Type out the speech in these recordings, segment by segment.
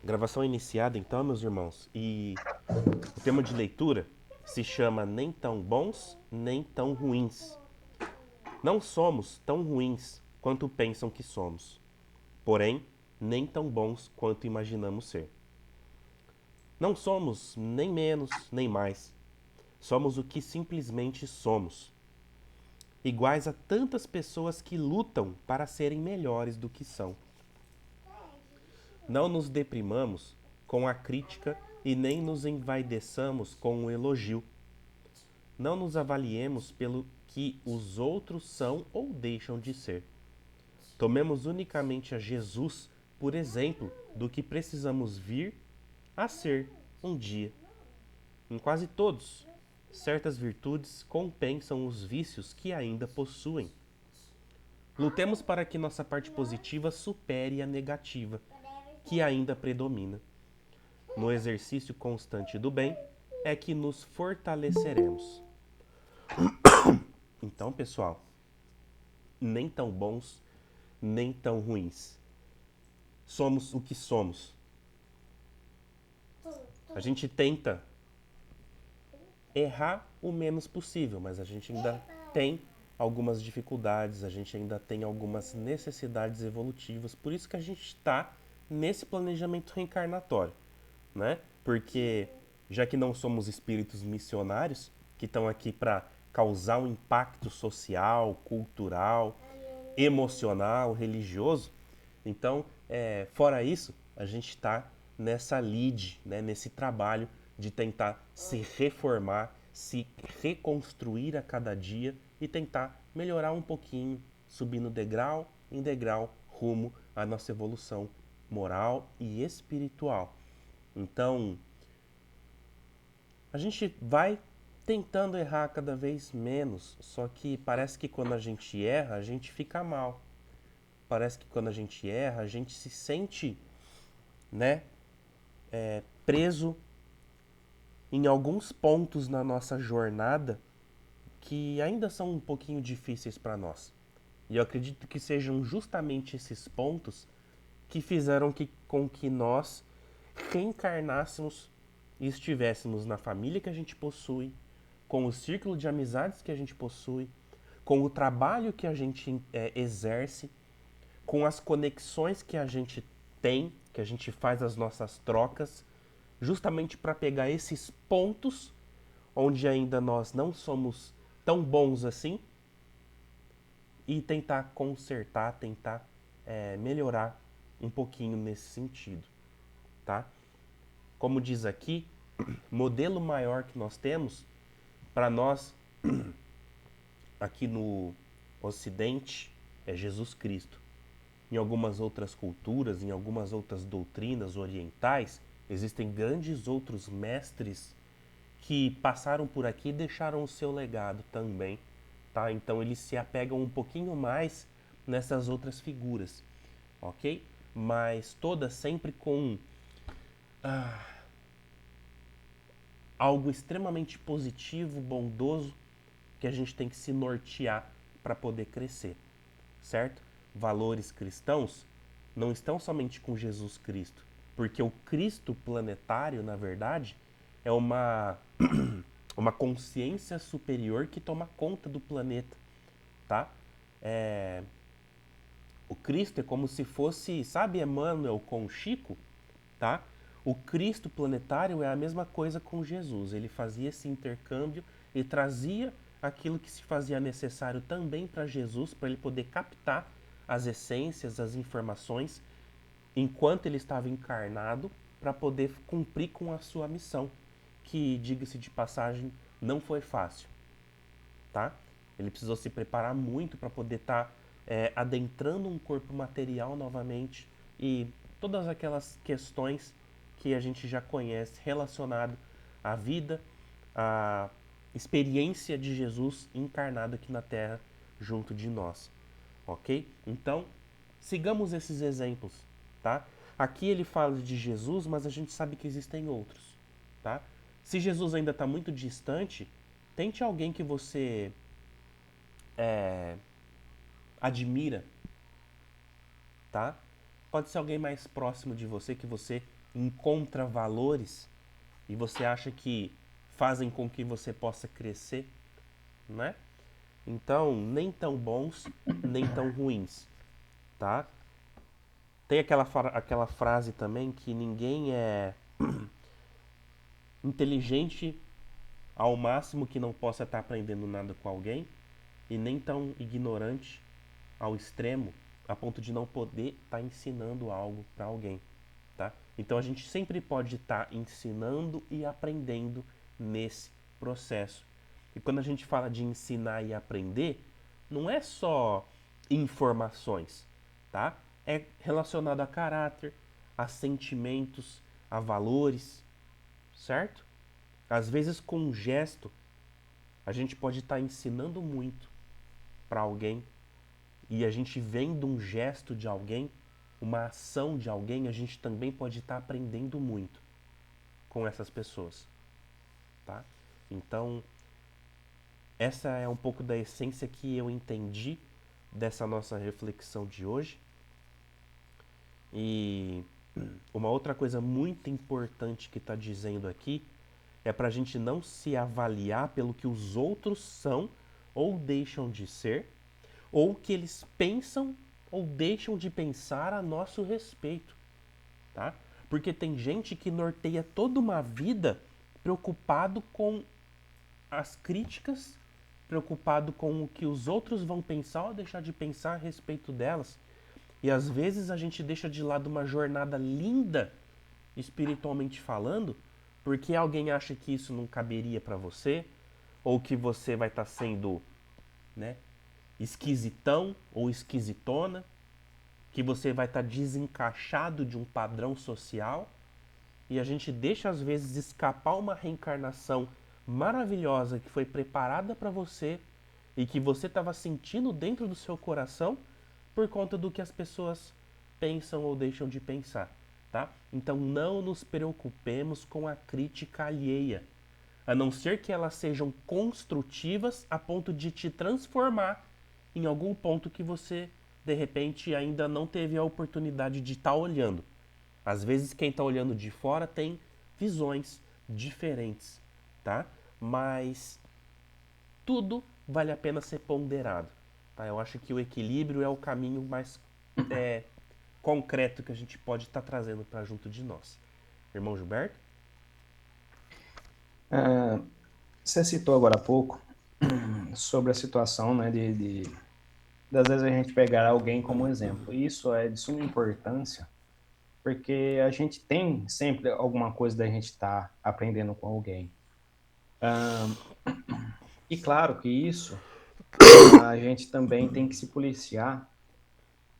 Gravação iniciada então, meus irmãos, e o tema de leitura se chama Nem tão bons, nem tão ruins. Não somos tão ruins quanto pensam que somos, porém, nem tão bons quanto imaginamos ser. Não somos nem menos nem mais, somos o que simplesmente somos, iguais a tantas pessoas que lutam para serem melhores do que são. Não nos deprimamos com a crítica e nem nos envaideçamos com o elogio. Não nos avaliemos pelo que os outros são ou deixam de ser. Tomemos unicamente a Jesus por exemplo do que precisamos vir a ser um dia. Em quase todos, certas virtudes compensam os vícios que ainda possuem. Lutemos para que nossa parte positiva supere a negativa, que ainda predomina. No exercício constante do bem é que nos fortaleceremos. Então, pessoal, nem tão bons, nem tão ruins. Somos o que somos. A gente tenta errar o menos possível, mas a gente ainda tem algumas dificuldades, a gente ainda tem algumas necessidades evolutivas. Por isso que a gente está nesse planejamento reencarnatório, né? Porque já que não somos espíritos missionários que estão aqui para causar um impacto social, cultural, emocional, religioso, então, fora isso, a gente está nessa lead, né, nesse trabalho de tentar se reformar, se reconstruir a cada dia e tentar melhorar um pouquinho, subindo degrau em degrau rumo à nossa evolução moral e espiritual. Então, a gente vai tentando errar cada vez menos, só que parece que quando a gente erra, a gente fica mal. Parece que quando a gente erra, a gente se sente, né, preso em alguns pontos na nossa jornada que ainda são um pouquinho difíceis para nós. E eu acredito que sejam justamente esses pontos que fizeram com que nós reencarnássemos e estivéssemos na família que a gente possui, com o círculo de amizades que a gente possui, com o trabalho que a gente exerce, com as conexões que a gente tem, que a gente faz as nossas trocas, justamente para pegar esses pontos onde ainda nós não somos tão bons assim e tentar consertar, tentar melhorar um pouquinho nesse sentido, tá? Como diz aqui, modelo maior que nós temos para nós aqui no Ocidente é Jesus Cristo. Em algumas outras culturas, em algumas outras doutrinas orientais, existem grandes outros mestres que passaram por aqui e deixaram o seu legado também, tá? Então eles se apegam um pouquinho mais nessas outras figuras, ok? Mas todas sempre com algo extremamente positivo, bondoso, que a gente tem que se nortear para poder crescer, certo? Valores cristãos não estão somente com Jesus Cristo, porque o Cristo planetário, na verdade, é uma consciência superior que toma conta do planeta, tá? É, o Cristo é como se fosse, sabe, Emmanuel com Chico, tá? O Cristo planetário é a mesma coisa com Jesus. Ele fazia esse intercâmbio e trazia aquilo que se fazia necessário também para Jesus, para ele poder captar as essências, as informações, enquanto ele estava encarnado, para poder cumprir com a sua missão, que, diga-se de passagem, não foi fácil, tá? Ele precisou se preparar muito para poder estar adentrando um corpo material novamente e todas aquelas questões que a gente já conhece relacionado à vida, à experiência de Jesus encarnado aqui na Terra junto de nós, ok? Então, sigamos esses exemplos, tá? Aqui ele fala de Jesus, mas a gente sabe que existem outros, tá? Se Jesus ainda está muito distante, tente alguém que você admira, tá? Pode ser alguém mais próximo de você que você encontra valores e você acha que fazem com que você possa crescer, né? Então, nem tão bons, nem tão ruins, tá? Tem aquela frase também que ninguém é inteligente ao máximo que não possa estar aprendendo nada com alguém e nem tão ignorante ao extremo a ponto de não poder estar ensinando algo para alguém, tá? Então a gente sempre pode estar ensinando e aprendendo nesse processo. E quando a gente fala de ensinar e aprender, não é só informações, tá? É relacionado a caráter, a sentimentos, a valores, certo? Às vezes com um gesto a gente pode estar ensinando muito para alguém e a gente vendo um gesto de alguém, uma ação de alguém, a gente também pode estar aprendendo muito com essas pessoas, tá? Então, essa é um pouco da essência que eu entendi dessa nossa reflexão de hoje. E uma outra coisa muito importante que está dizendo aqui é para a gente não se avaliar pelo que os outros são ou deixam de ser, ou que eles pensam ou deixam de pensar a nosso respeito, tá? Porque tem gente que norteia toda uma vida preocupado com as críticas, preocupado com o que os outros vão pensar ou deixar de pensar a respeito delas. E às vezes a gente deixa de lado uma jornada linda, espiritualmente falando, porque alguém acha que isso não caberia para você, ou que você vai estar sendo, né, esquisitão ou esquisitona, que você vai estar desencaixado de um padrão social, e a gente deixa às vezes escapar uma reencarnação maravilhosa que foi preparada para você e que você estava sentindo dentro do seu coração por conta do que as pessoas pensam ou deixam de pensar, tá? Então não nos preocupemos com a crítica alheia, a não ser que elas sejam construtivas a ponto de te transformar em algum ponto que você de repente ainda não teve a oportunidade de estar olhando. Às vezes quem está olhando de fora tem visões diferentes, tá? Mas tudo vale a pena ser ponderado, tá? Eu acho que o equilíbrio é o caminho mais é, concreto que a gente pode estar trazendo para junto de nós. Irmão Gilberto? Ah, você citou agora há pouco sobre a situação, né, das vezes a gente pegar alguém como exemplo. Isso é de suma importância, porque a gente tem sempre alguma coisa da gente estar aprendendo com alguém. E claro que isso a gente também tem que se policiar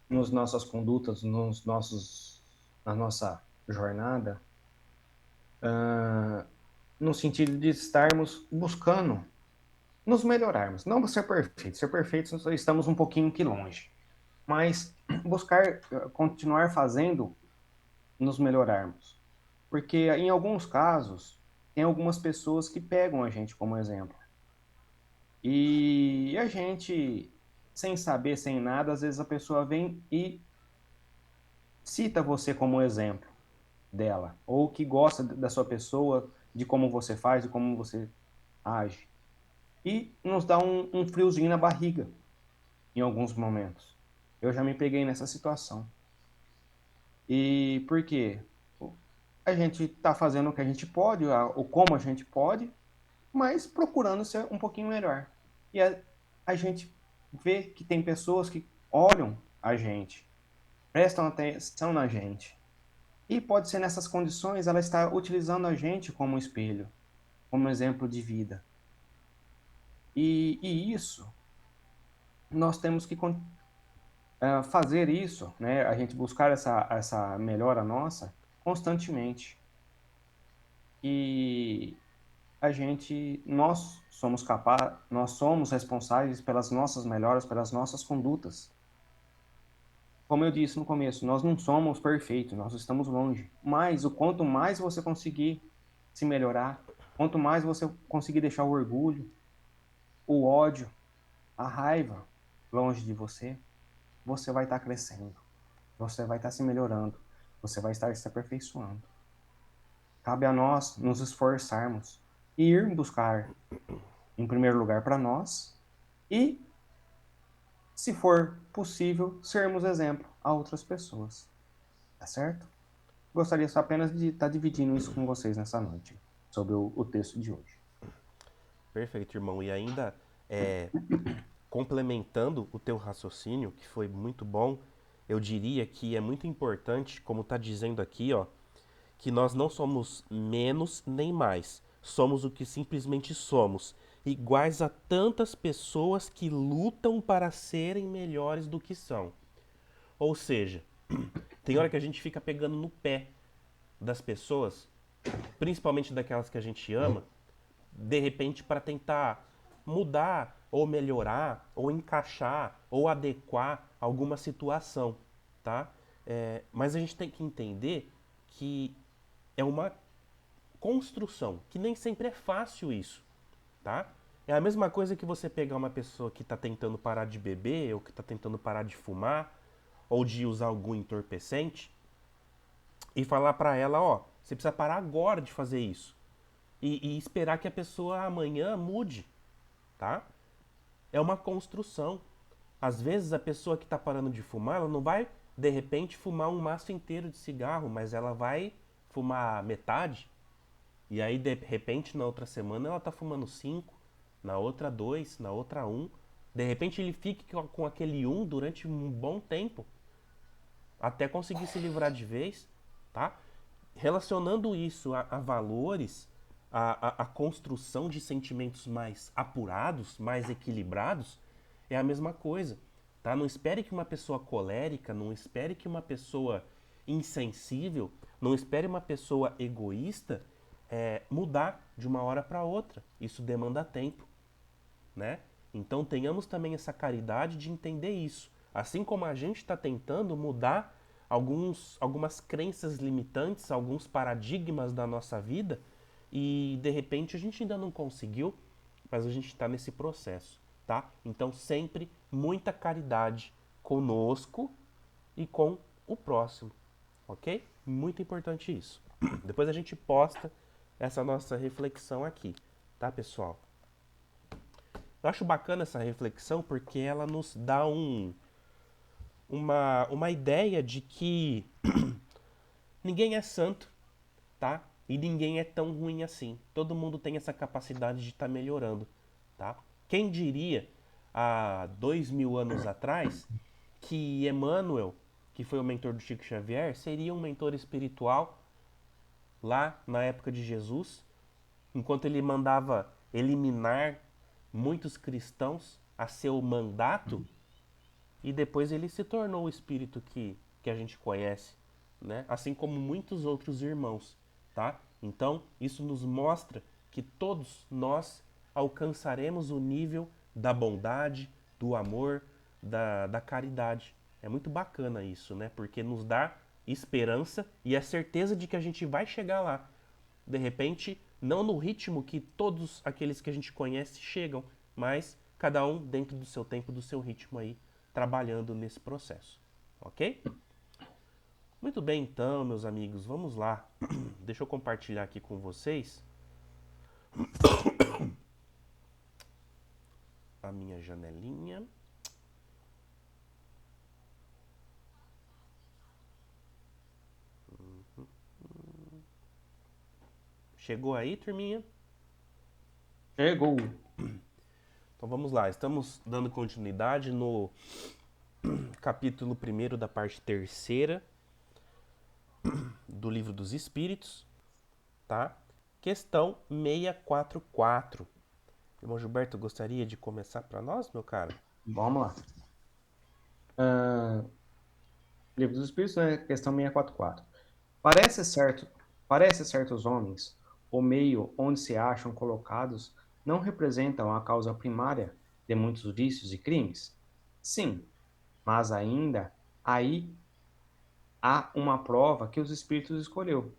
nos nossas condutas, na nossa jornada, no sentido de estarmos buscando nos melhorarmos. Não ser perfeito. Ser perfeito, estamos um pouquinho que longe. Mas buscar continuar fazendo nos melhorarmos. Porque em alguns casos, tem algumas pessoas que pegam a gente como exemplo. E a gente, sem saber, sem nada, às vezes a pessoa vem e cita você como exemplo dela, ou que gosta da sua pessoa, de como você faz, de como você age. E nos dá um friozinho na barriga em alguns momentos. Eu já me peguei nessa situação. E por quê? A gente está fazendo o que a gente pode, o como a gente pode, mas procurando ser um pouquinho melhor. E a gente vê que tem pessoas que olham a gente, prestam atenção na gente. E pode ser nessas condições ela está utilizando a gente como espelho, como exemplo de vida. E isso, nós temos que fazer isso, né? A gente buscar essa melhora nossa constantemente. E nós somos responsáveis pelas nossas melhoras, pelas nossas condutas. Como eu disse no começo, nós não somos perfeitos, nós estamos longe. Mas o quanto mais você conseguir se melhorar, quanto mais você conseguir deixar o orgulho, o ódio, a raiva longe de você, você vai estar crescendo, você vai estar se melhorando, você vai estar se aperfeiçoando. cabe a nós nos esforçarmos e ir buscar, em primeiro lugar, para nós e, se for possível, sermos exemplo a outras pessoas. Tá certo? Gostaria só apenas de estar dividindo isso com vocês nessa noite, sobre o texto de hoje. Perfeito, irmão. E ainda, é, complementando o teu raciocínio, que foi muito bom, eu diria que é muito importante, como está dizendo aqui, ó, que nós não somos menos nem mais. Somos o que simplesmente somos, iguais a tantas pessoas que lutam para serem melhores do que são. Ou seja, tem hora que a gente fica pegando no pé das pessoas, principalmente daquelas que a gente ama, de repente para tentar mudar ou melhorar ou encaixar ou adequar alguma situação, tá? Mas a gente tem que entender que é uma construção, que nem sempre é fácil isso, tá? É a mesma coisa que você pegar uma pessoa que está tentando parar de beber ou que está tentando parar de fumar ou de usar algum entorpecente e falar para ela, ó, você precisa parar agora de fazer isso e esperar que a pessoa amanhã mude, tá? É uma construção. Às vezes a pessoa que está parando de fumar, ela não vai de repente fumar um maço inteiro de cigarro, mas ela vai fumar metade. E aí de repente na outra semana ela tá fumando 5, na outra 2, na outra um. De repente ele fica com aquele um durante um bom tempo, até conseguir se livrar de vez, tá? Relacionando isso a valores, a construção de sentimentos mais apurados, mais equilibrados, é a mesma coisa, tá? Não espere que uma pessoa colérica, não espere que uma pessoa insensível, não espere uma pessoa egoísta mudar de uma hora para outra. Isso demanda tempo, né? Então tenhamos também essa caridade de entender isso. Assim como a gente está tentando mudar algumas crenças limitantes, alguns paradigmas da nossa vida, e de repente a gente ainda não conseguiu, mas a gente está nesse processo, tá? Então sempre muita caridade conosco e com o próximo, ok? Muito importante isso. Depois a gente posta essa nossa reflexão aqui, tá, pessoal? Eu acho bacana essa reflexão porque ela nos dá uma ideia de que ninguém é santo, tá? E ninguém é tão ruim assim. Todo mundo tem essa capacidade de estar melhorando, tá? Quem diria há 2000 anos atrás que Emmanuel, que foi o mentor do Chico Xavier, seria um mentor espiritual lá na época de Jesus, enquanto ele mandava eliminar muitos cristãos a seu mandato, e depois ele se tornou o espírito que a gente conhece, né? Assim como muitos outros irmãos, tá? Então, isso nos mostra que todos nós alcançaremos o nível da bondade, do amor, da caridade. É muito bacana isso, né? Porque nos dá esperança e a certeza de que a gente vai chegar lá. De repente, não no ritmo que todos aqueles que a gente conhece chegam, mas cada um dentro do seu tempo, do seu ritmo aí, trabalhando nesse processo, ok? Muito bem, então, meus amigos, vamos lá. Deixa eu compartilhar aqui com vocês a minha janelinha. Chegou aí, turminha? Chegou. Então vamos lá, estamos dando continuidade no capítulo 1º da parte 3ª do Livro dos Espíritos, tá? Questão 644. Irmão Gilberto, gostaria de começar para nós, meu cara? Vamos lá. Livro dos Espíritos, né? Questão 644. Parece certos homens, o meio onde se acham colocados não representam a causa primária de muitos vícios e crimes? Sim, mas ainda aí há uma prova que os espíritos escolheu.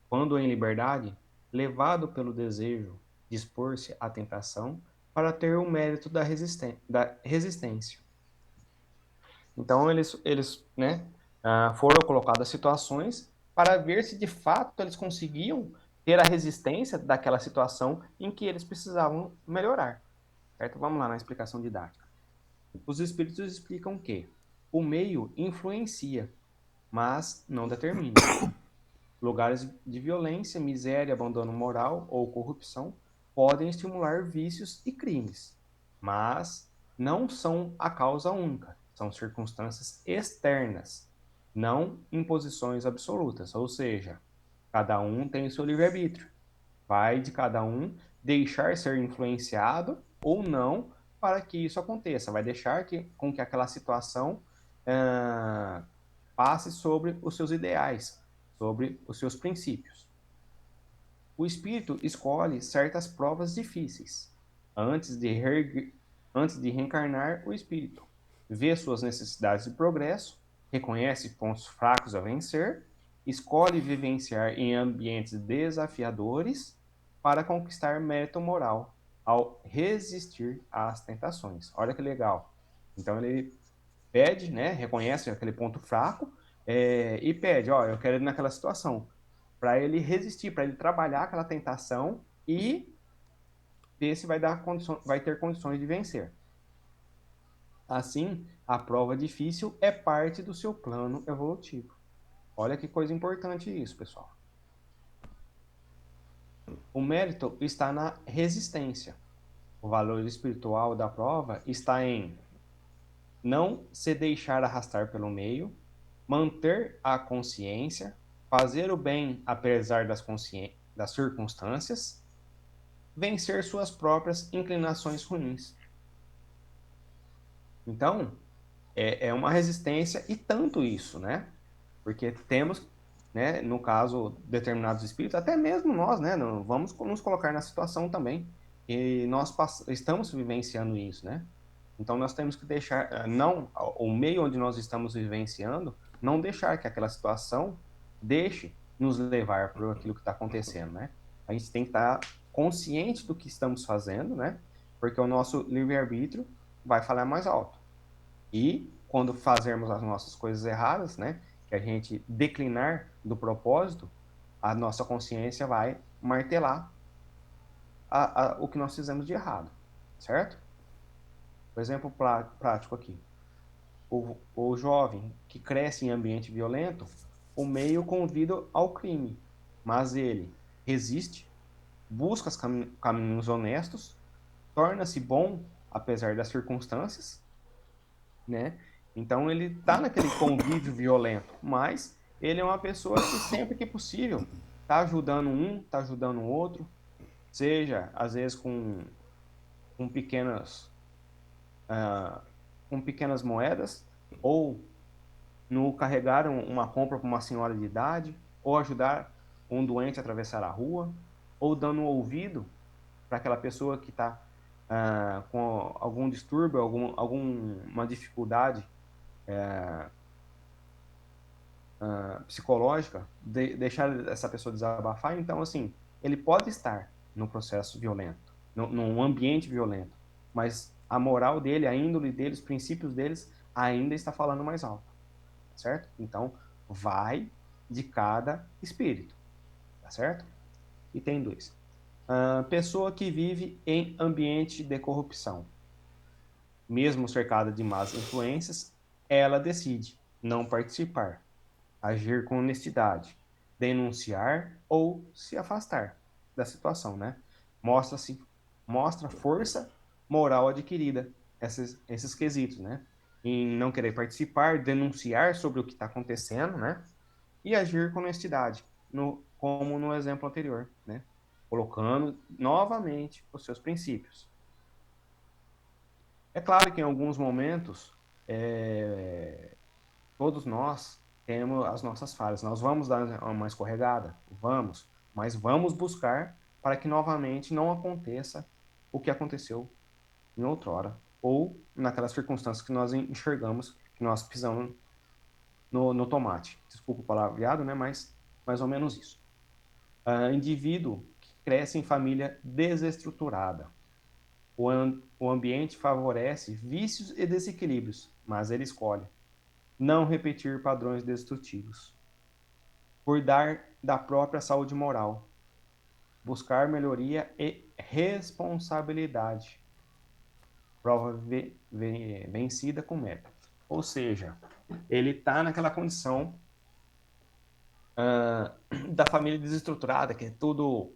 Quando em liberdade, levado pelo desejo de expor-se à tentação para ter o mérito da resistência. Então, eles né, foram colocadas situações para ver se de fato eles conseguiam ter a resistência daquela situação em que eles precisavam melhorar. Certo? Vamos lá na explicação didática. Os espíritos explicam que o meio influencia, mas não determina. Lugares de violência, miséria, abandono moral ou corrupção podem estimular vícios e crimes, mas não são a causa única, são circunstâncias externas, não imposições absolutas, ou seja, cada um tem o seu livre-arbítrio. Vai de cada um deixar ser influenciado ou não para que isso aconteça. Vai deixar com que aquela situação passe sobre os seus ideais, sobre os seus princípios. O espírito escolhe certas provas difíceis antes de reencarnar o espírito. Vê suas necessidades de progresso, reconhece pontos fracos a vencer, escolhe vivenciar em ambientes desafiadores para conquistar mérito moral ao resistir às tentações. Olha que legal. Então ele pede, né, reconhece aquele ponto fraco e pede, ó, eu quero ir naquela situação, para ele resistir, para ele trabalhar aquela tentação e ver se vai ter condições de vencer. Assim, a prova difícil é parte do seu plano evolutivo. Olha que coisa importante isso, pessoal. O mérito está na resistência. O valor espiritual da prova está em não se deixar arrastar pelo meio, manter a consciência, fazer o bem apesar das circunstâncias, vencer suas próprias inclinações ruins. Então, é uma resistência e tanto isso, né? Porque temos, né, no caso, determinados espíritos, até mesmo nós, né, vamos nos colocar na situação também, e nós estamos vivenciando isso, né? Então nós temos que deixar, não, o meio onde nós estamos vivenciando, não deixar que aquela situação deixe nos levar por aquilo que está acontecendo, né? A gente tem que estar consciente do que estamos fazendo, né? Porque o nosso livre-arbítrio vai falar mais alto. E quando fazermos as nossas coisas erradas, né? Que a gente declinar do propósito, a nossa consciência vai martelar o que nós fizemos de errado, certo? Por exemplo prático aqui. O jovem que cresce em ambiente violento, o meio convida ao crime, mas ele resiste, busca os caminhos honestos, torna-se bom apesar das circunstâncias, né? Então ele está naquele convívio violento, mas ele é uma pessoa que sempre que possível está ajudando um, está ajudando o outro, seja às vezes com pequenas com pequenas moedas, ou no carregar uma compra para uma senhora de idade, ou ajudar um doente a atravessar a rua, ou dando um ouvido para aquela pessoa que está com algum distúrbio, alguma dificuldade psicológica, deixar essa pessoa desabafar. Então, assim, ele pode estar no processo violento, num ambiente violento, mas a moral dele, a índole deles, os princípios deles ainda está falando mais alto, certo? Então, vai de cada espírito, tá certo? E tem dois. Pessoa que vive em ambiente de corrupção, mesmo cercada de más influências, ela decide não participar, agir com honestidade, denunciar ou se afastar da situação, né? Mostra força moral adquirida, esses quesitos, né? Em não querer participar, denunciar sobre o que está acontecendo, né? E agir com honestidade, como no exemplo anterior, né? Colocando novamente os seus princípios. É claro que em alguns momentos, todos nós temos as nossas falhas. Nós vamos dar uma escorregada? Vamos. Mas vamos buscar para que novamente não aconteça o que aconteceu em outrora. Ou naquelas circunstâncias que nós enxergamos, que nós pisamos no tomate. Desculpa o palavreado, né? Mas mais ou menos isso. Indivíduo que cresce em família desestruturada. O ambiente favorece vícios e desequilíbrios, mas ele escolhe não repetir padrões destrutivos. cuidar da própria saúde moral, buscar melhoria e responsabilidade, prova vencida com meta. Ou seja, ele está naquela condição da família desestruturada, que é tudo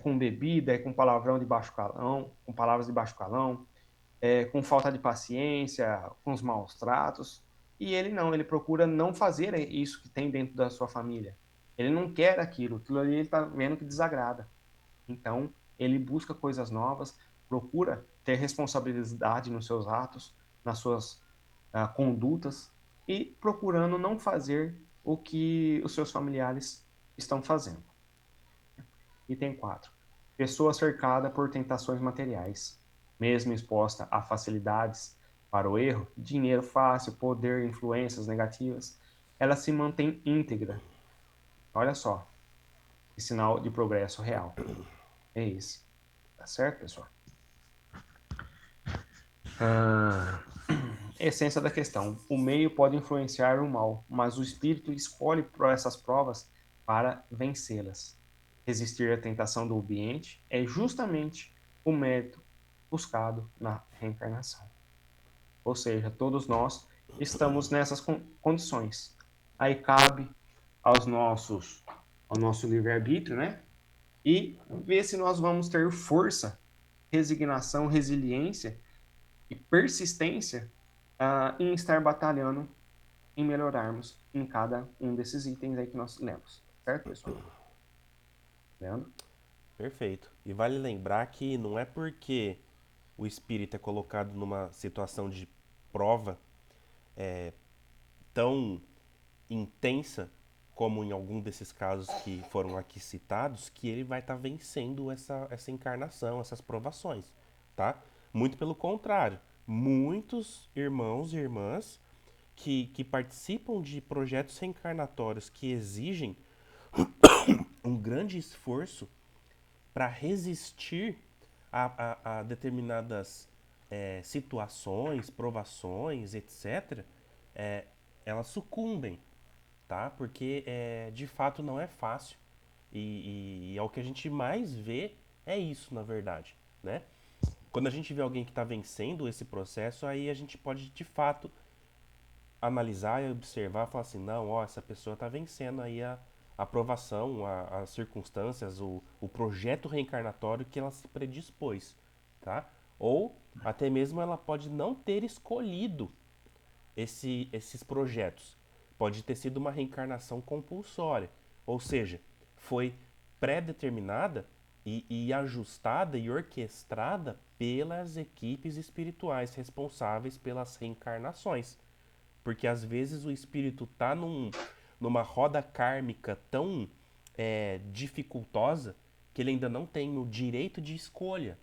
com bebida, com palavrão de baixo calão, com palavras de baixo calão, com falta de paciência, com os maus tratos. E ele não, ele procura não fazer isso que tem dentro da sua família. Ele não quer aquilo ali ele está vendo que desagrada. Então, ele busca coisas novas, procura ter responsabilidade nos seus atos, nas suas condutas e procurando não fazer o que os seus familiares estão fazendo. Item 4. Pessoa cercada por tentações materiais, mesmo exposta a facilidades para o erro, dinheiro fácil, poder, influências negativas, ela se mantém íntegra. Olha só, que sinal de progresso real. É esse. Tá certo, pessoal? Essência da questão. O meio pode influenciar o mal, mas o espírito escolhe por essas provas para vencê-las. Resistir à tentação do ambiente é justamente o mérito buscado na reencarnação. Ou seja, todos nós estamos nessas condições. Aí cabe ao nosso livre-arbítrio, né? E ver se nós vamos ter força, resignação, resiliência e persistência em estar batalhando, em melhorarmos em cada um desses itens aí que nós lemos. Certo, pessoal? Leandro? Perfeito. E vale lembrar que não é porque o espírito é colocado numa situação de prova tão intensa como em algum desses casos que foram aqui citados, que ele vai estar vencendo essa encarnação, essas provações, tá? Muito pelo contrário, muitos irmãos e irmãs que participam de projetos reencarnatórios que exigem um grande esforço para resistir a determinadas situações, provações, etc., elas sucumbem, tá? Porque de fato não é fácil. E é o que a gente mais vê, é isso, na verdade, né? Quando a gente vê alguém que está vencendo esse processo, aí a gente pode de fato analisar e observar, falar assim, não, ó, essa pessoa está vencendo aí a aprovação, as circunstâncias, o projeto reencarnatório que ela se predispôs, tá? Ou até mesmo ela pode não ter escolhido esses projetos. Pode ter sido uma reencarnação compulsória, ou seja, foi pré-determinada e ajustada e orquestrada pelas equipes espirituais responsáveis pelas reencarnações. Porque às vezes o espírito está numa roda kármica tão dificultosa que ele ainda não tem o direito de escolha.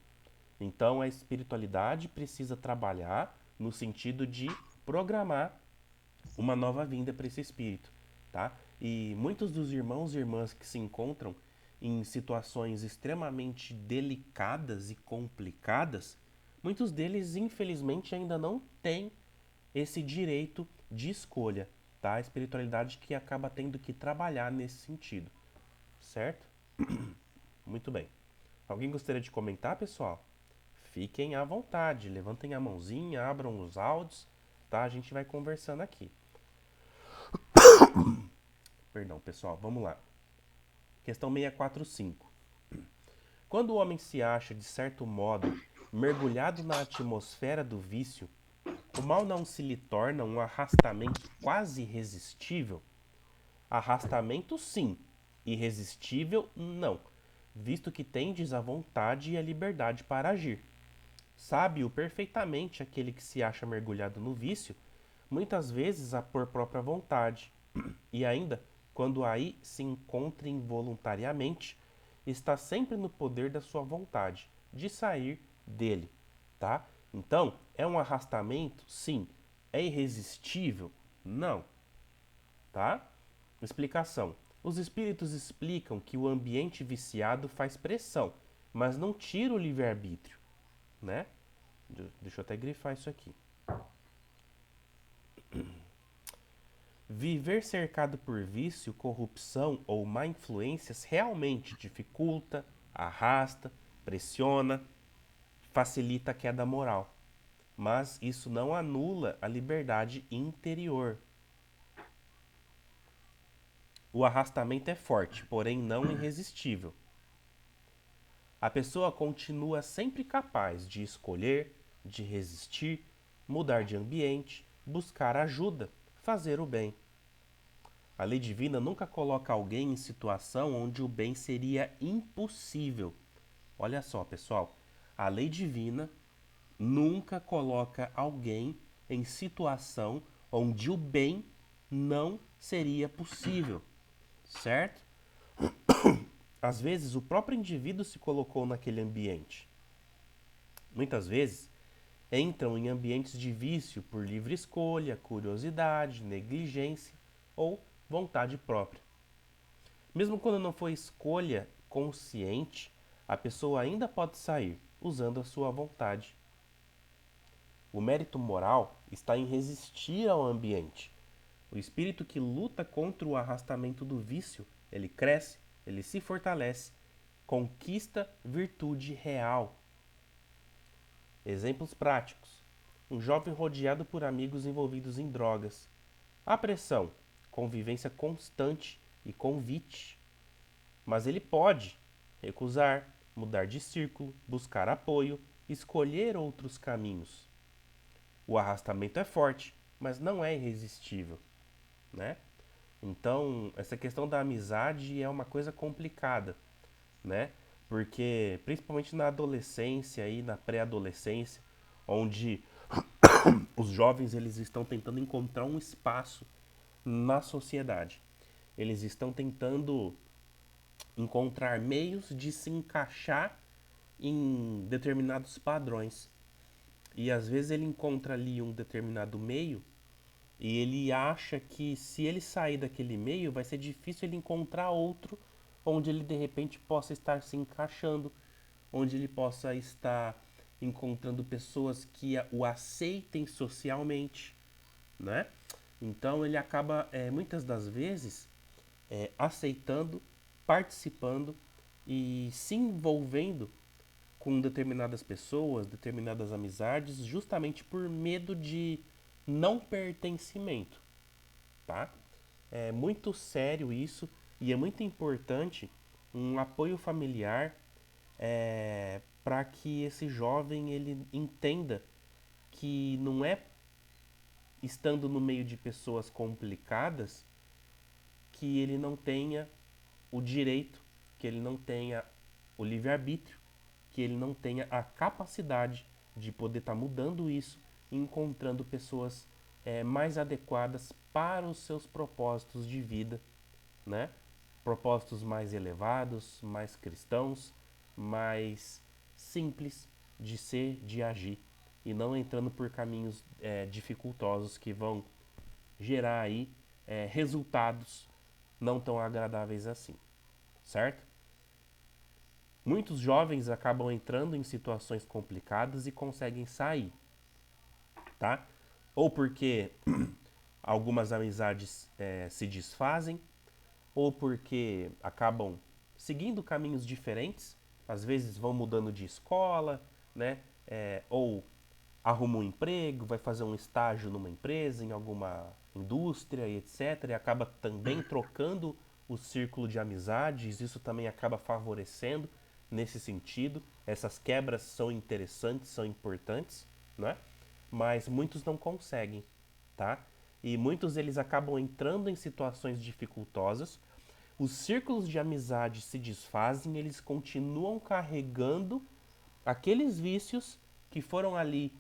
Então a espiritualidade precisa trabalhar no sentido de programar uma nova vinda para esse espírito, tá? E muitos dos irmãos e irmãs que se encontram em situações extremamente delicadas e complicadas, muitos deles infelizmente ainda não têm esse direito de escolha, tá? A espiritualidade que acaba tendo que trabalhar nesse sentido, certo? Muito bem. Alguém gostaria de comentar, pessoal? Fiquem à vontade, levantem a mãozinha, abram os áudios, tá? A gente vai conversando aqui. Perdão, pessoal, vamos lá. Questão 645. Quando o homem se acha, de certo modo, mergulhado na atmosfera do vício, o mal não se lhe torna um arrastamento quase irresistível? Arrastamento, sim. Irresistível, não, visto que tendes a vontade e a liberdade para agir. Sabe-o perfeitamente aquele que se acha mergulhado no vício, muitas vezes a por própria vontade, e ainda, quando aí se encontra involuntariamente, está sempre no poder da sua vontade de sair dele, tá? Então, é um arrastamento? Sim. É irresistível? Não, tá? Explicação. Os espíritos explicam que o ambiente viciado faz pressão, mas não tira o livre-arbítrio, né? Deixa eu até grifar isso aqui. Viver cercado por vício, corrupção ou má influências realmente dificulta, arrasta, pressiona, facilita a queda moral. Mas isso não anula a liberdade interior. O arrastamento é forte, porém não irresistível. A pessoa continua sempre capaz de escolher, de resistir, mudar de ambiente, buscar ajuda, fazer o bem. A lei divina nunca coloca alguém em situação onde o bem seria impossível. Olha só, pessoal, a lei divina nunca coloca alguém em situação onde o bem não seria possível, certo? Às vezes o próprio indivíduo se colocou naquele ambiente. Muitas vezes entram em ambientes de vício por livre escolha, curiosidade, negligência ou vontade própria. Mesmo quando não foi escolha consciente, a pessoa ainda pode sair usando a sua vontade. O mérito moral está em resistir ao ambiente. O espírito que luta contra o arrastamento do vício, ele cresce, ele se fortalece, conquista virtude real. Exemplos práticos. Um jovem rodeado por amigos envolvidos em drogas. A pressão, convivência constante e convite. Mas ele pode recusar, mudar de círculo, buscar apoio, escolher outros caminhos. O arrastamento é forte, mas não é irresistível, né? Então, essa questão da amizade é uma coisa complicada, né? Porque, principalmente na adolescência e na pré-adolescência, onde os jovens eles estão tentando encontrar um espaço na sociedade. Eles estão tentando encontrar meios de se encaixar em determinados padrões. E às vezes ele encontra ali um determinado meio e ele acha que se ele sair daquele meio vai ser difícil ele encontrar outro onde ele de repente possa estar se encaixando, onde ele possa estar encontrando pessoas que o aceitem socialmente, né? Então ele acaba muitas das vezes aceitando, participando e se envolvendo com determinadas pessoas, determinadas amizades, justamente por medo de não pertencimento, tá? É muito sério isso e é muito importante um apoio familiar para que esse jovem ele entenda que não é estando no meio de pessoas complicadas que ele não tenha o direito, que ele não tenha o livre-arbítrio, que ele não tenha a capacidade de poder estar mudando isso e encontrando pessoas mais adequadas para os seus propósitos de vida, né? Propósitos mais elevados, mais cristãos, mais simples de ser, de agir e não entrando por caminhos dificultosos que vão gerar aí resultados não tão agradáveis assim, certo? Muitos jovens acabam entrando em situações complicadas e conseguem sair, tá? Ou porque algumas amizades se desfazem, ou porque acabam seguindo caminhos diferentes, às vezes vão mudando de escola, né? Ou arruma um emprego, vai fazer um estágio numa empresa, em alguma indústria e etc. E acaba também trocando o círculo de amizades, isso também acaba favorecendo nesse sentido. Essas quebras são interessantes, são importantes, né? Mas muitos não conseguem, tá? E muitos eles acabam entrando em situações dificultosas. Os círculos de amizade se desfazem, eles continuam carregando aqueles vícios que foram ali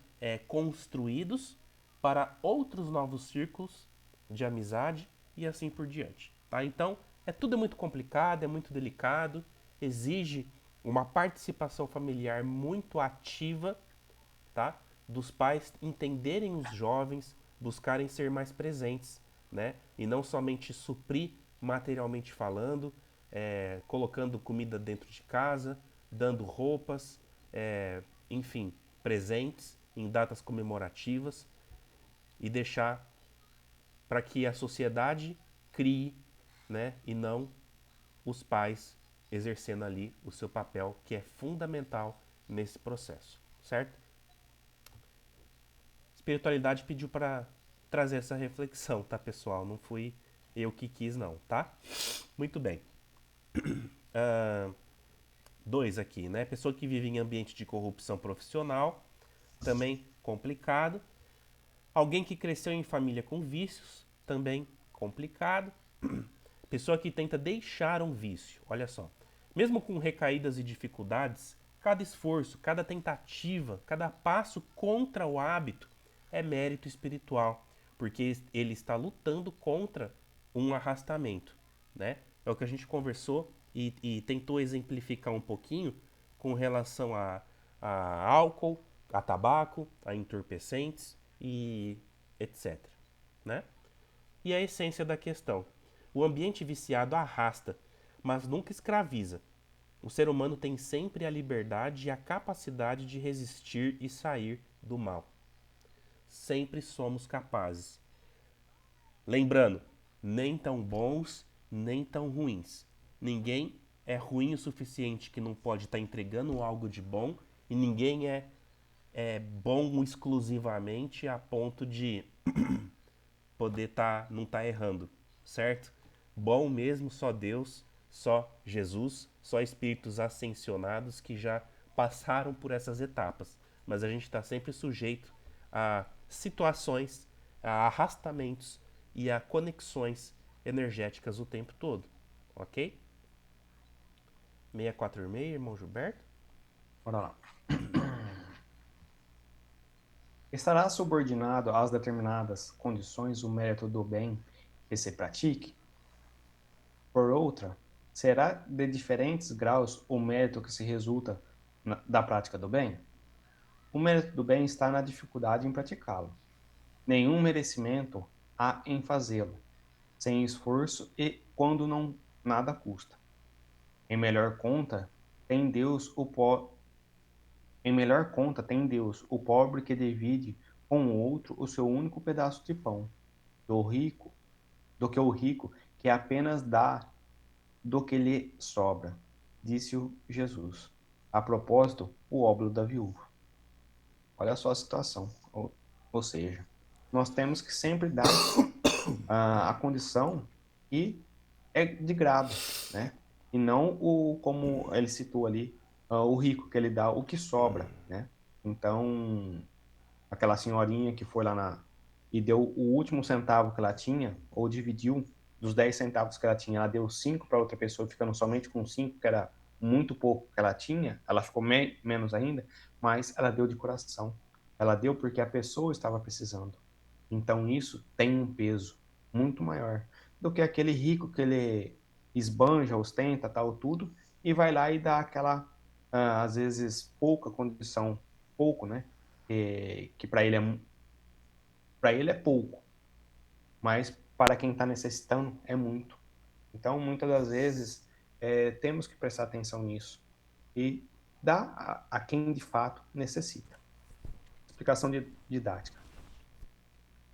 construídos para outros novos círculos de amizade e assim por diante. Tá? Então, tudo muito complicado, é muito delicado, exige uma participação familiar muito ativa, tá? Dos pais entenderem os jovens, buscarem ser mais presentes, né? E não somente suprir materialmente falando, colocando comida dentro de casa, dando roupas, enfim, presentes em datas comemorativas e deixar para que a sociedade crie, né, e não os pais exercendo ali o seu papel, que é fundamental nesse processo, certo? Espiritualidade pediu para trazer essa reflexão, tá, pessoal? Não fui eu que quis, não, tá? Muito bem. Dois aqui, né? Pessoa que vive em ambiente de corrupção profissional, também complicado. Alguém que cresceu em família com vícios, também complicado. Pessoa que tenta deixar um vício, olha só. Mesmo com recaídas e dificuldades, cada esforço, cada tentativa, cada passo contra o hábito é mérito espiritual, porque ele está lutando contra um arrastamento, né? É o que a gente conversou e tentou exemplificar um pouquinho com relação a álcool, a tabaco, a entorpecentes e etc, né? E a essência da questão. O ambiente viciado arrasta, mas nunca escraviza. O ser humano tem sempre a liberdade e a capacidade de resistir e sair do mal. Sempre somos capazes. Lembrando, nem tão bons, nem tão ruins. Ninguém é ruim o suficiente que não pode estar entregando algo de bom e ninguém é bom exclusivamente a ponto de poder não tá errando, certo? Bom mesmo só Deus, só Jesus, só espíritos ascensionados que já passaram por essas etapas. Mas a gente está sempre sujeito a situações, a arrastamentos e a conexões energéticas o tempo todo, ok? 646, irmão Gilberto? Bora lá. Estará subordinado às determinadas condições o mérito do bem que se pratique? Por outra, será de diferentes graus o mérito que se resulta da prática do bem? O mérito do bem está na dificuldade em praticá-lo. Nenhum merecimento há em fazê-lo, sem esforço e quando não nada custa. Em melhor conta, tem Deus o po... em melhor conta tem Deus o pobre que divide com o outro o seu único pedaço de pão, do rico, do que o rico que apenas dá do que lhe sobra, disse o Jesus. A propósito, o óbolo da viúva. Olha só a situação. Ou seja, nós temos que sempre dar a condição e é de grado, né? E não o, como ele citou ali, o rico que ele dá o que sobra, né? Então, aquela senhorinha que foi lá e deu o último centavo que ela tinha, ou dividiu dos 10 centavos que ela tinha, ela deu 5 para outra pessoa, ficando somente com 5, que era muito pouco que ela tinha, ela ficou menos ainda, mas ela deu de coração. Ela deu porque a pessoa estava precisando. Então isso tem um peso muito maior do que aquele rico que ele esbanja, ostenta, tal, tudo, e vai lá e dá aquela, às vezes, pouca condição, pouco, né? Que para ele é pouco, mas para quem está necessitando é muito. Então, muitas das vezes, temos que prestar atenção nisso e dar a quem de fato necessita. Explicação didática.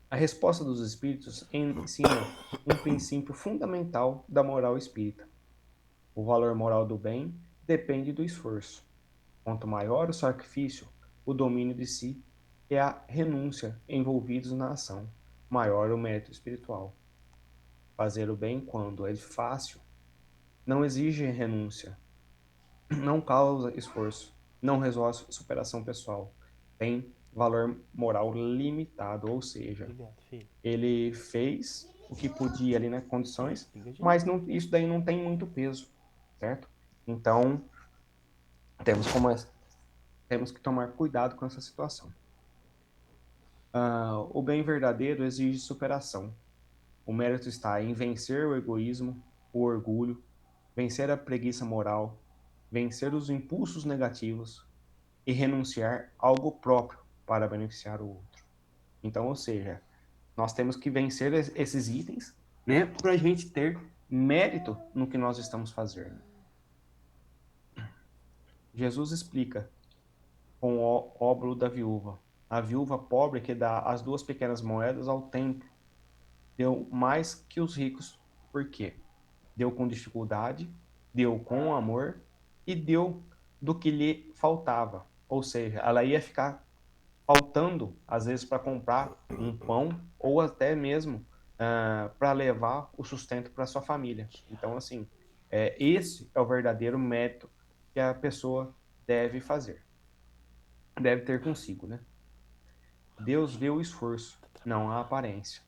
A resposta dos espíritos ensina um princípio fundamental da moral espírita. O valor moral do bem depende do esforço. Quanto maior o sacrifício, o domínio de si e a renúncia envolvidos na ação, maior o mérito espiritual. Fazer o bem quando é fácil não exige renúncia, não causa esforço, não resolve superação pessoal, tem valor moral limitado, ou seja, Obrigado, filho. ele fez o que podia ali nas condições, Liga de mas novo. não, isso daí não tem muito peso, certo? Então, temos, como, temos que tomar cuidado com essa situação. O bem verdadeiro exige superação. O mérito está em vencer o egoísmo, o orgulho, vencer a preguiça moral, vencer os impulsos negativos e renunciar a algo próprio para beneficiar o outro. Então, ou seja, nós temos que vencer esses itens, né, para a gente ter mérito no que nós estamos fazendo. Jesus explica com o óbolo da viúva, a viúva pobre que dá as 2 pequenas moedas ao templo, deu mais que os ricos. Por quê? Deu com dificuldade, deu com amor e deu do que lhe faltava. Ou seja, ela ia ficar faltando, às vezes, para comprar um pão ou até mesmo para levar o sustento para sua família. Então, assim, esse é o verdadeiro mérito que a pessoa deve fazer, deve ter consigo, né? Deus vê o esforço, não a aparência.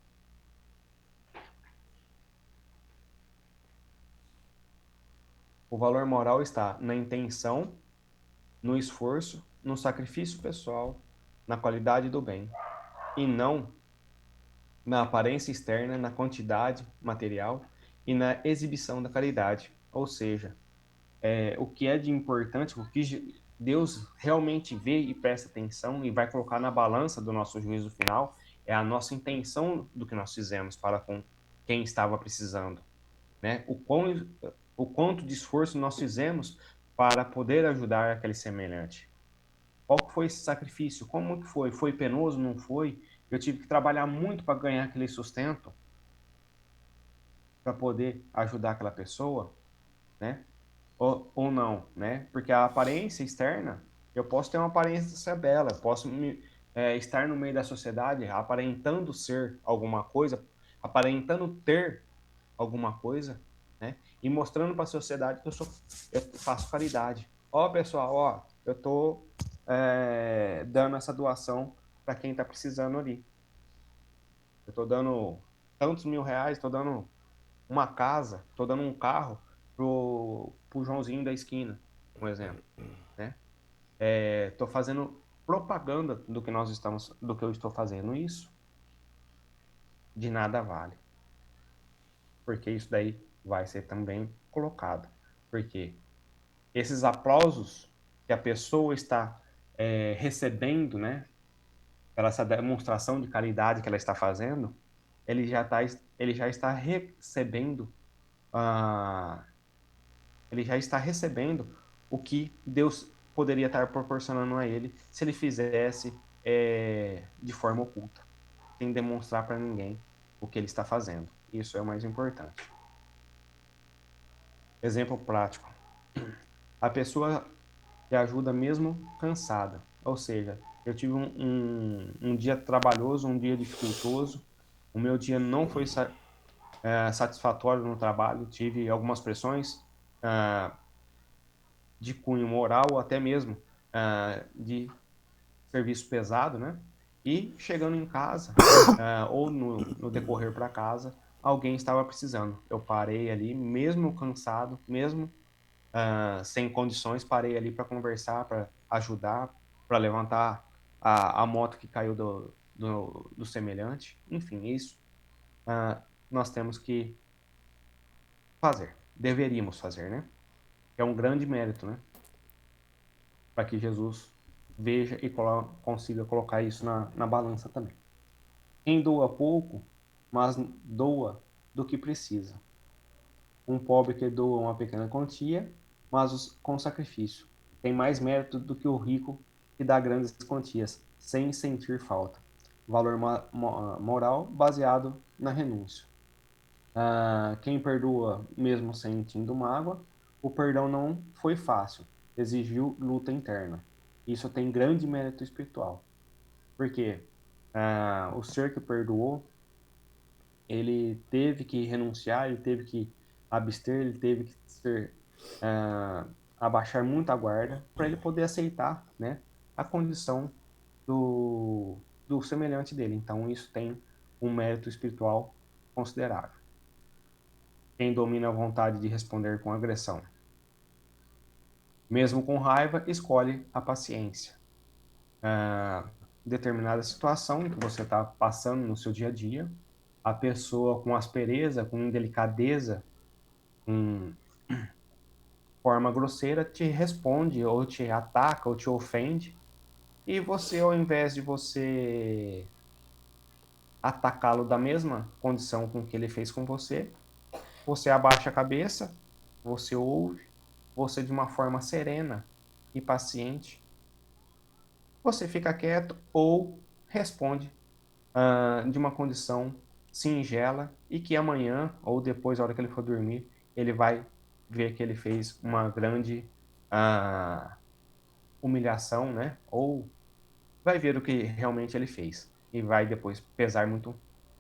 O valor moral está na intenção, no esforço, no sacrifício pessoal, na qualidade do bem, e não na aparência externa, na quantidade material e na exibição da caridade. Ou seja, o que é de importante, o que Deus realmente vê e presta atenção e vai colocar na balança do nosso juízo final é a nossa intenção do que nós fizemos para com quem estava precisando, né? O quanto de esforço nós fizemos para poder ajudar aquele semelhante. Qual que foi esse sacrifício? Como que foi? Foi penoso? Não foi? Eu tive que trabalhar muito para ganhar aquele sustento, para poder ajudar aquela pessoa, né? Ou não, né? Porque a aparência externa, eu posso ter uma aparência bela, posso estar no meio da sociedade aparentando ser alguma coisa, aparentando ter alguma coisa, né? E mostrando para a sociedade que eu faço caridade. Ó, pessoal, ó, eu tô dando essa doação para quem está precisando ali. Eu tô dando tantos mil reais, tô dando uma casa, tô dando um carro pro Joãozinho da esquina, um exemplo, né? Tô fazendo propaganda do que eu estou fazendo. Isso de nada vale, porque isso daí vai ser também colocado, porque esses aplausos que a pessoa está recebendo, né, pela essa demonstração de caridade que ela está fazendo, ele já está recebendo ah, ele já está recebendo o que Deus poderia estar proporcionando a ele se ele fizesse de forma oculta, sem demonstrar para ninguém o que ele está fazendo. Isso é o mais importante. Exemplo prático. A pessoa que ajuda mesmo cansada. Ou seja, eu tive um dia trabalhoso, um dia dificultoso, o meu dia não foi satisfatório no trabalho, tive algumas pressões, de cunho moral, ou até mesmo de serviço pesado, né? E chegando em casa, ou no decorrer para casa, alguém estava precisando. Eu parei ali, mesmo cansado, mesmo sem condições, parei ali para conversar, para ajudar, para levantar a moto que caiu do semelhante. Enfim, isso nós temos que fazer, deveríamos fazer, né? É um grande mérito, né? Para que Jesus veja e consiga colocar isso na balança também. Quem doa pouco, mas doa do que precisa. Um pobre que doa uma pequena quantia, mas com sacrifício. Tem mais mérito do que o rico que dá grandes quantias, sem sentir falta. Valor moral baseado na renúncia. Quem perdoa mesmo sentindo mágoa, o perdão não foi fácil, exigiu luta interna. Isso tem grande mérito espiritual, porque o ser que perdoou, ele teve que renunciar, ele teve que abster, ele teve que abaixar muito a guarda para ele poder aceitar, né, a condição do semelhante dele. Então, isso tem um mérito espiritual considerável. Quem domina a vontade de responder com agressão, mesmo com raiva, escolhe a paciência. Determinada situação em que você está passando no seu dia a dia, a pessoa com aspereza, com indelicadeza, com forma grosseira, te responde, ou te ataca, ou te ofende, e você, ao invés de você atacá-lo da mesma condição com que ele fez com você, você abaixa a cabeça, você ouve, você de uma forma serena e paciente, você fica quieto ou responde de uma condição singela, e que amanhã, ou depois, na hora que ele for dormir, ele vai ver que ele fez uma grande humilhação, né? Ou vai ver o que realmente ele fez. E vai depois pesar muito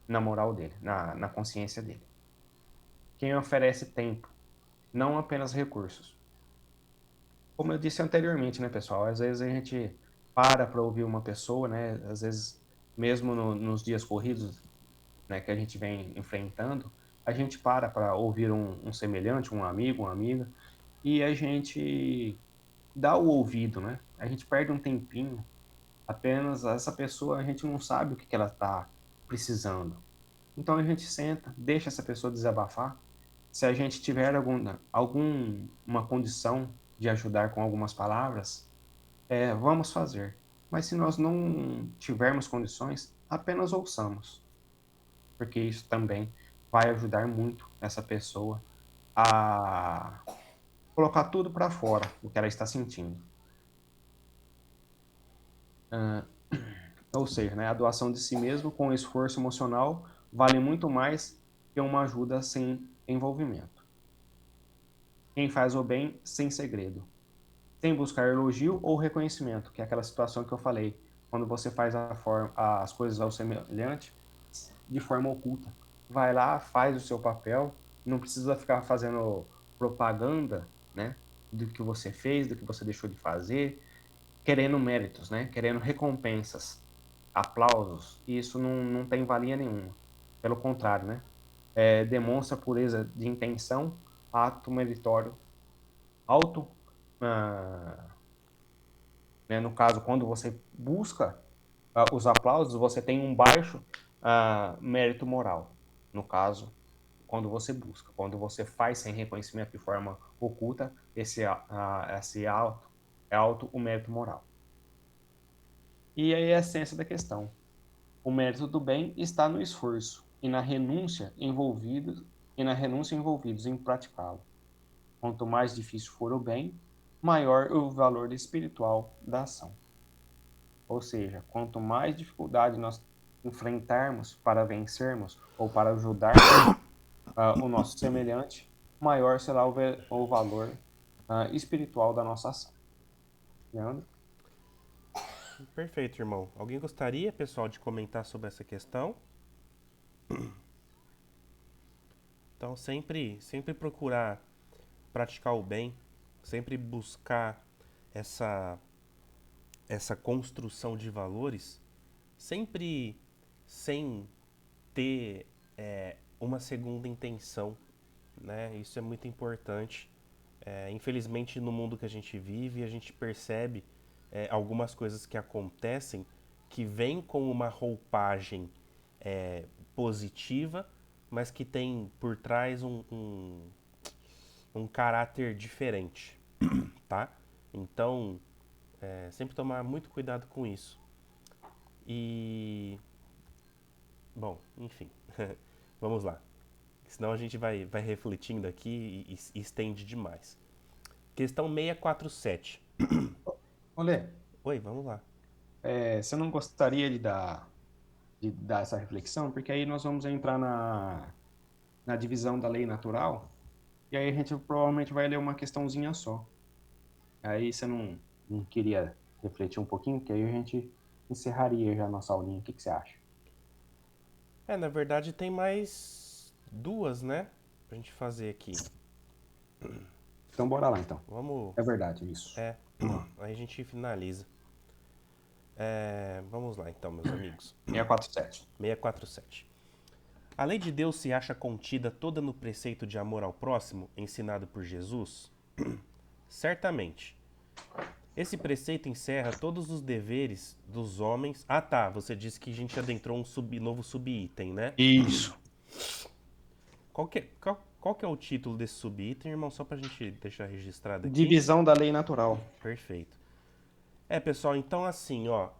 na moral dele, na consciência dele. Quem oferece tempo, não apenas recursos. Como eu disse anteriormente, né, pessoal? Às vezes a gente para ouvir uma pessoa, né? Às vezes, mesmo nos dias corridos, né, que a gente vem enfrentando, a gente para ouvir um semelhante, um amigo, uma amiga, e a gente dá o ouvido, né? A gente perde um tempinho, apenas essa pessoa, a gente não sabe o que ela está precisando. Então a gente senta, deixa essa pessoa desabafar. Se a gente tiver alguma condição de ajudar com algumas palavras, vamos fazer. Mas se nós não tivermos condições, apenas ouçamos, porque isso também vai ajudar muito essa pessoa a colocar tudo para fora, o que ela está sentindo. Ou seja, né, a doação de si mesmo com esforço emocional vale muito mais que uma ajuda sem envolvimento. Quem faz o bem sem segredo, sem buscar elogio ou reconhecimento, que é aquela situação que eu falei, quando você faz as coisas ao semelhante de forma oculta. Vai lá, faz o seu papel, não precisa ficar fazendo propaganda, né, do que você fez, do que você deixou de fazer, querendo méritos, né, querendo recompensas, aplausos, e isso não tem valia nenhuma. Pelo contrário, né, demonstra pureza de intenção, ato meritório, alto, ah, né, no caso, quando você busca os aplausos, você tem um baixo mérito moral. No caso, quando você busca. Quando você faz sem reconhecimento de forma oculta, esse alto é alto o mérito moral. E aí a essência da questão. O mérito do bem está no esforço e na renúncia envolvidos em praticá-lo. Quanto mais difícil for o bem, maior o valor espiritual da ação. Ou seja, quanto mais dificuldade nós enfrentarmos para vencermos ou para ajudarmos o nosso semelhante, maior será o valor espiritual da nossa ação. Leandro? Perfeito, irmão. Alguém gostaria, pessoal, de comentar sobre essa questão? Então, sempre procurar praticar o bem, sempre buscar essa essa construção de valores, sempre sem ter uma segunda intenção, né? Isso é muito importante. Infelizmente, no mundo que a gente vive, a gente percebe algumas coisas que acontecem que vêm com uma roupagem positiva, mas que tem por trás um caráter diferente, tá? Então, sempre tomar muito cuidado com isso. E, bom, enfim, vamos lá. Senão a gente vai refletindo aqui e estende demais. Questão 647. Olê, Oi, vamos lá. você não gostaria de dar essa reflexão? Porque aí nós vamos entrar na divisão da lei natural, e aí a gente provavelmente vai ler uma questãozinha só. Aí você não queria refletir um pouquinho, que aí a gente encerraria já a nossa aulinha. O que você acha? Na verdade tem mais duas, né? Pra gente fazer aqui. Então bora lá, então. Vamos. É verdade, isso. É, Vamos lá. aí a gente finaliza. Vamos lá então, meus amigos. 647. 647. A lei de Deus se acha contida toda no preceito de amor ao próximo ensinado por Jesus? Certamente. Esse preceito encerra todos os deveres dos homens. Ah, tá. Você disse que a gente adentrou novo subitem, né? Isso. Qual que é o título desse subitem, irmão? Só pra gente deixar registrado aqui. Divisão da lei natural. Perfeito. Pessoal, então assim, ó.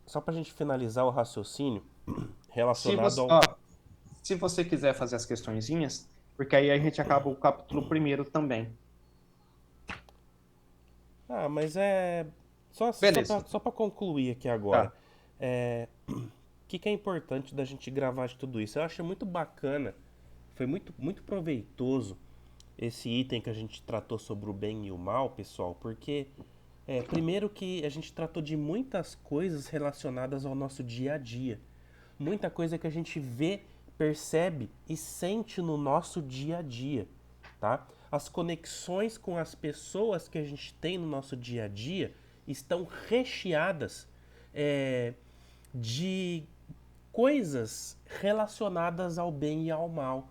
Só pra gente finalizar o raciocínio Se relacionado você, ao. ó, se você quiser fazer as questõezinhas, porque aí a gente acaba o capítulo primeiro também. Ah, mas é. Só Beleza. pra concluir aqui agora. Tá. É, que é importante da gente gravar de tudo isso? Eu acho muito bacana, foi muito proveitoso esse item que a gente tratou sobre o bem e o mal, pessoal, porque primeiro que a gente tratou de muitas coisas relacionadas ao nosso dia a dia. Muita coisa que a gente vê, percebe e sente no nosso dia a dia, tá? As conexões com as pessoas que a gente tem no nosso dia a dia estão recheadas de coisas relacionadas ao bem e ao mal,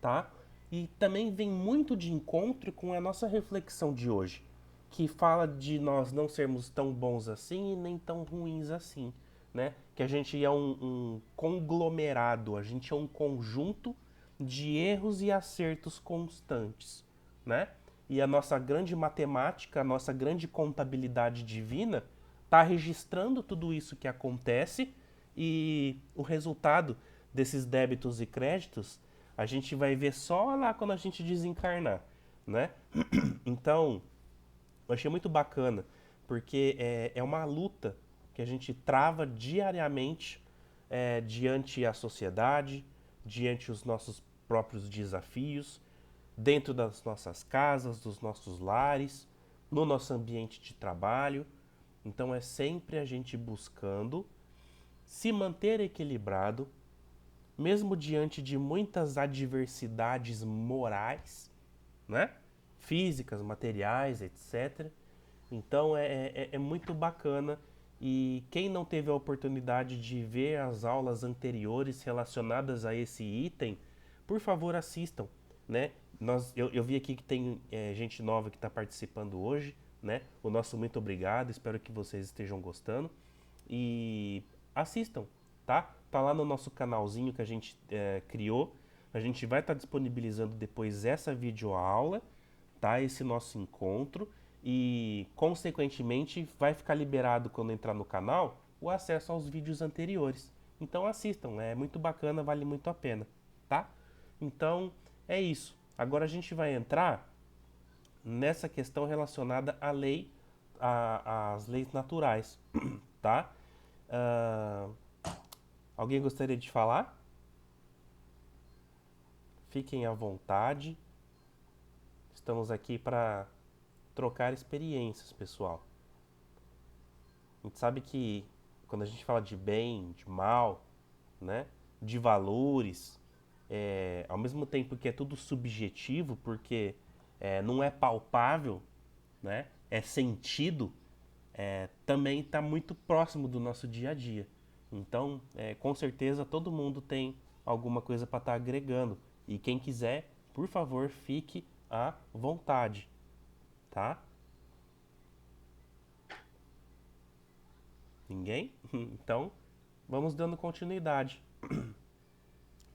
tá? E também vem muito de encontro com a nossa reflexão de hoje, que fala de nós não sermos tão bons assim e nem tão ruins assim, né? Que a gente é um conglomerado, a gente é um conjunto de erros e acertos constantes, né? E a nossa grande matemática, a nossa grande contabilidade divina está registrando tudo isso que acontece e o resultado desses débitos e créditos a gente vai ver só lá quando a gente desencarnar, né? Então, eu achei muito bacana, porque é uma luta que a gente trava diariamente diante a sociedade, diante os nossos próprios desafios, dentro das nossas casas, dos nossos lares, no nosso ambiente de trabalho. Então é sempre a gente buscando se manter equilibrado, mesmo diante de muitas adversidades morais, né? Físicas, materiais, etc. Então é muito bacana e quem não teve a oportunidade de ver as aulas anteriores relacionadas a esse item, por favor assistam, né? Eu vi aqui que tem gente nova que está participando hoje, né? O nosso muito obrigado, espero que vocês estejam gostando e assistam, tá? Tá lá no nosso canalzinho que a gente criou. A gente vai estar disponibilizando depois essa videoaula, tá? Esse nosso encontro e, consequentemente, vai ficar liberado quando entrar no canal o acesso aos vídeos anteriores. Então assistam, é muito bacana, vale muito a pena, tá? Então é isso. Agora a gente vai entrar nessa questão relacionada à lei, às leis naturais, tá? Ah, alguém gostaria de falar? Fiquem à vontade. Estamos aqui para trocar experiências, pessoal. A gente sabe que quando a gente fala de bem, de mal, né, de valores, ao mesmo tempo que é tudo subjetivo, porque não é palpável, né, é sentido, também está muito próximo do nosso dia a dia. Então, com certeza, todo mundo tem alguma coisa para estar agregando. E quem quiser, por favor, fique à vontade, tá? Ninguém? Então, vamos dando continuidade.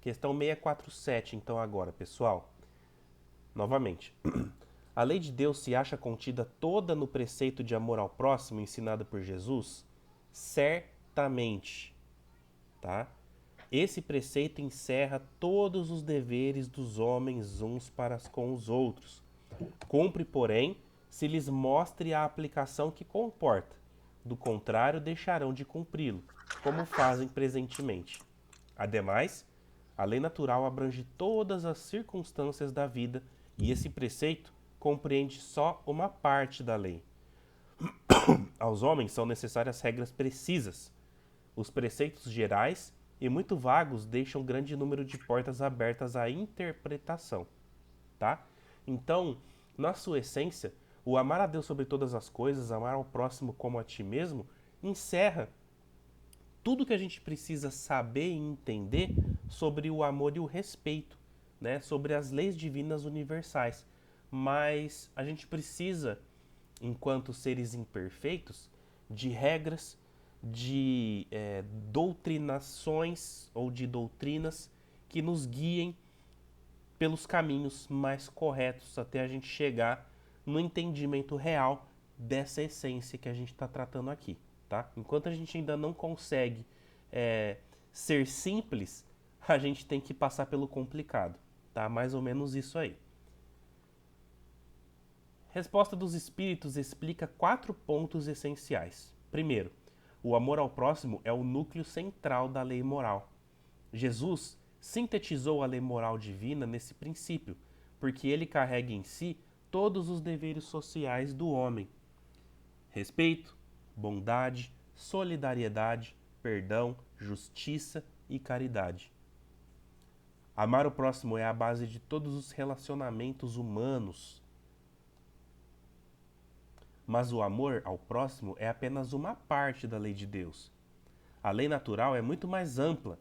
Questão 647, então, agora, pessoal. Novamente. A lei de Deus se acha contida toda no preceito de amor ao próximo ensinado por Jesus? Certamente, tá? Esse preceito encerra todos os deveres dos homens uns para com os outros. Cumpre, porém, se lhes mostre a aplicação que comporta. Do contrário, deixarão de cumpri-lo, como fazem presentemente. Ademais, a lei natural abrange todas as circunstâncias da vida e esse preceito compreende só uma parte da lei. Aos homens são necessárias regras precisas. Os preceitos gerais e muito vagos deixam grande número de portas abertas à interpretação, tá? Então, na sua essência, o amar a Deus sobre todas as coisas, amar ao próximo como a ti mesmo, encerra tudo que a gente precisa saber e entender sobre o amor e o respeito, né? Sobre as leis divinas universais. Mas a gente precisa, enquanto seres imperfeitos, de regras, de doutrinações ou de doutrinas que nos guiem pelos caminhos mais corretos até a gente chegar no entendimento real dessa essência que a gente está tratando aqui, tá? Enquanto a gente ainda não consegue ser simples, a gente tem que passar pelo complicado, tá? Mais ou menos isso aí. Resposta dos Espíritos explica 4 pontos essenciais. Primeiro, O amor ao próximo é o núcleo central da lei moral. Jesus sintetizou a lei moral divina nesse princípio, porque ele carrega em si todos os deveres sociais do homem: respeito, bondade, solidariedade, perdão, justiça e caridade. Amar o próximo é a base de todos os relacionamentos humanos. Mas o amor ao próximo é apenas uma parte da lei de Deus. A lei natural é muito mais ampla.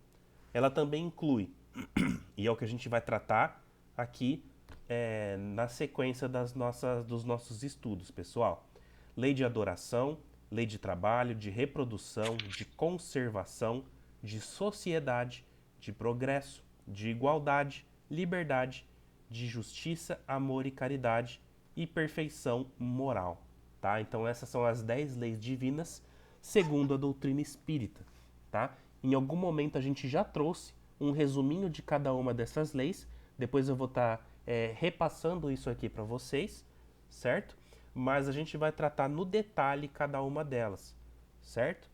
Ela também inclui, e é o que a gente vai tratar aqui na sequência dos nossos estudos, pessoal. Lei de adoração, lei de trabalho, de reprodução, de conservação, de sociedade, de progresso, de igualdade, liberdade, de justiça, amor e caridade e perfeição moral. Tá? Então essas são as 10 leis divinas segundo a doutrina espírita. Tá? Em algum momento a gente já trouxe um resuminho de cada uma dessas leis. Depois eu vou estar repassando isso aqui para vocês, certo? Mas a gente vai tratar no detalhe cada uma delas, certo?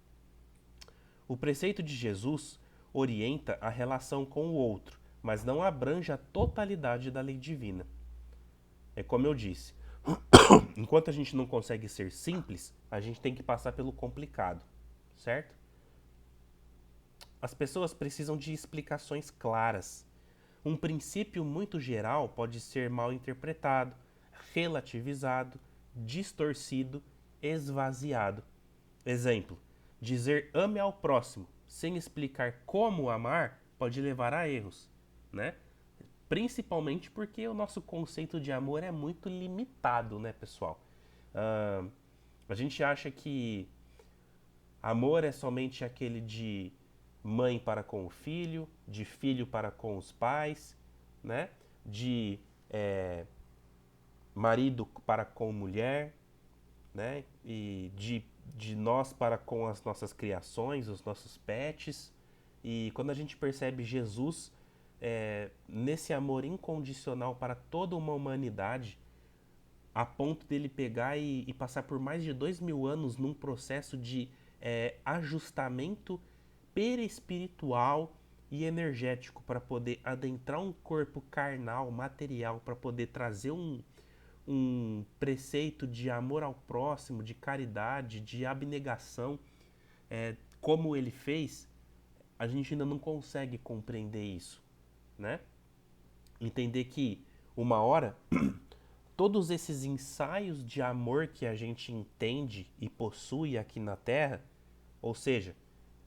O preceito de Jesus orienta a relação com o outro, mas não abrange a totalidade da lei divina. É como eu disse, enquanto a gente não consegue ser simples, a gente tem que passar pelo complicado, certo? As pessoas precisam de explicações claras. Um princípio muito geral pode ser mal interpretado, relativizado, distorcido, esvaziado. Exemplo: dizer ame ao próximo sem explicar como amar pode levar a erros, né? Principalmente porque o nosso conceito de amor é muito limitado, né, pessoal? A gente acha que amor é somente aquele de mãe para com o filho, de filho para com os pais, né? De marido para com mulher, né? E de nós para com as nossas criações, os nossos pets. E quando a gente percebe Jesus nesse amor incondicional para toda uma humanidade, a ponto dele pegar e passar por mais de 2000 anos num processo de ajustamento perispiritual e energético para poder adentrar um corpo carnal, material, para poder trazer um preceito de amor ao próximo, de caridade, de abnegação, como ele fez, a gente ainda não consegue compreender isso, né? Entender que uma hora todos esses ensaios de amor que a gente entende e possui aqui na Terra, ou seja,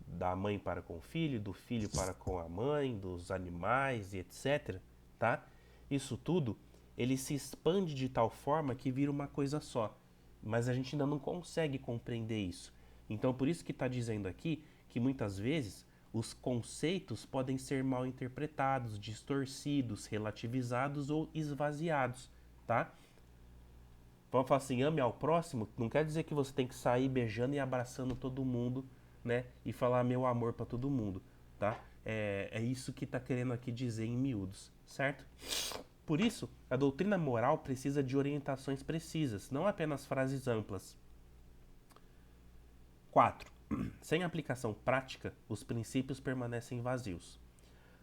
da mãe para com o filho, do filho para com a mãe, dos animais e etc, tá? Isso tudo, ele se expande de tal forma que vira uma coisa só, mas a gente ainda não consegue compreender isso. Então, por isso que está dizendo aqui que muitas vezes os conceitos podem ser mal interpretados, distorcidos, relativizados ou esvaziados, tá? Vamos falar assim, ame ao próximo, não quer dizer que você tem que sair beijando e abraçando todo mundo, né? E falar meu amor para todo mundo, tá? É isso que está querendo aqui dizer em miúdos, certo? Por isso, a doutrina moral precisa de orientações precisas, não apenas frases amplas. 4. Sem aplicação prática, os princípios permanecem vazios.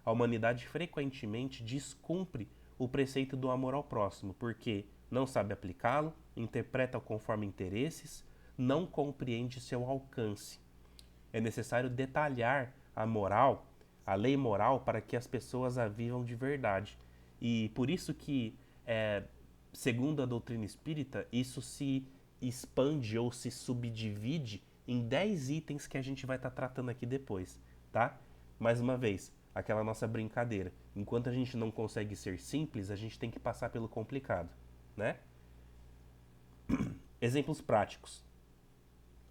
A humanidade frequentemente descumpre o preceito do amor ao próximo, porque não sabe aplicá-lo, interpreta conforme interesses, não compreende seu alcance. É necessário detalhar a moral, a lei moral, para que as pessoas a vivam de verdade. E por isso que, segundo a doutrina espírita, isso se expande ou se subdivide em 10 itens que a gente vai estar tratando aqui depois, tá? Mais uma vez, aquela nossa brincadeira. Enquanto a gente não consegue ser simples, a gente tem que passar pelo complicado, né? Exemplos práticos.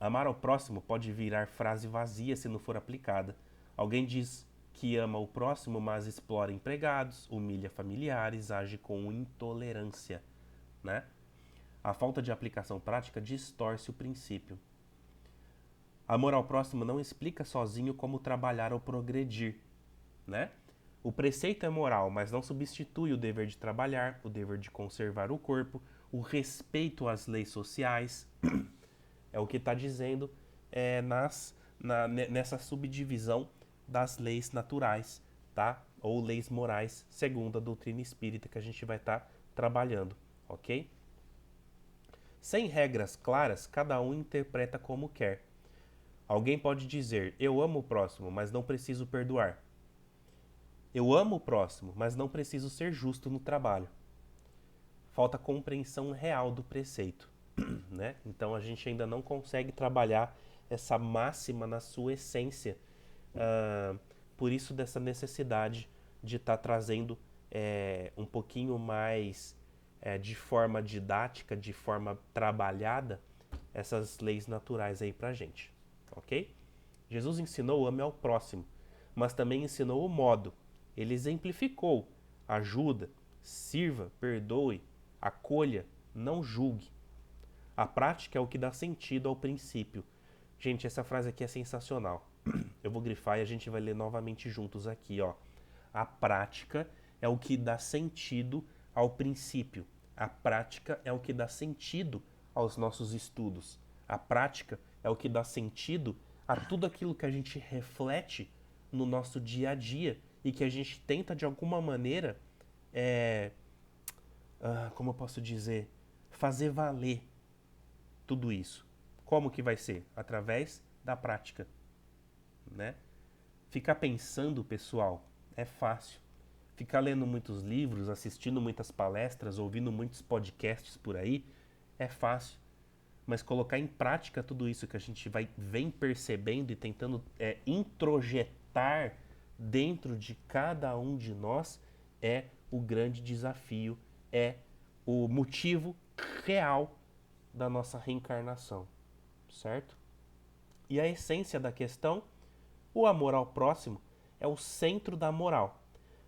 Amar ao próximo pode virar frase vazia se não for aplicada. Alguém diz que ama o próximo, mas explora empregados, humilha familiares, age com intolerância, né? A falta de aplicação prática distorce o princípio. Amor ao próximo não explica sozinho como trabalhar ou progredir, né? O preceito é moral, mas não substitui o dever de trabalhar, o dever de conservar o corpo, o respeito às leis sociais. É o que está dizendo nessa subdivisão das leis naturais, tá? Ou leis morais, segundo a doutrina espírita que a gente vai estar trabalhando, ok? Sem regras claras, cada um interpreta como quer. Alguém pode dizer, eu amo o próximo, mas não preciso perdoar. Eu amo o próximo, mas não preciso ser justo no trabalho. Falta compreensão real do preceito, né? Então a gente ainda não consegue trabalhar essa máxima na sua essência. Por isso dessa necessidade de estar trazendo um pouquinho mais de forma didática, de forma trabalhada, essas leis naturais aí pra gente, ok? Jesus ensinou o ame ao próximo, mas também ensinou o modo. Ele exemplificou: ajuda, sirva, perdoe, acolha, não julgue. A prática é o que dá sentido ao princípio. Gente, essa frase aqui é sensacional. Eu vou grifar e a gente vai ler novamente juntos aqui, ó. A prática é o que dá sentido ao princípio. A prática é o que dá sentido aos nossos estudos. A prática é o que dá sentido a tudo aquilo que a gente reflete no nosso dia a dia e que a gente tenta de alguma maneira, como eu posso dizer, fazer valer tudo isso. Como que vai ser? Através da prática, né? Ficar pensando, pessoal, é fácil. Ficar lendo muitos livros, assistindo muitas palestras, ouvindo muitos podcasts por aí, é fácil. Mas colocar em prática tudo isso que a gente vem percebendo e tentando introjetar dentro de cada um de nós é o grande desafio, é o motivo real da nossa reencarnação, certo? E a essência da questão, o amor ao próximo é o centro da moral,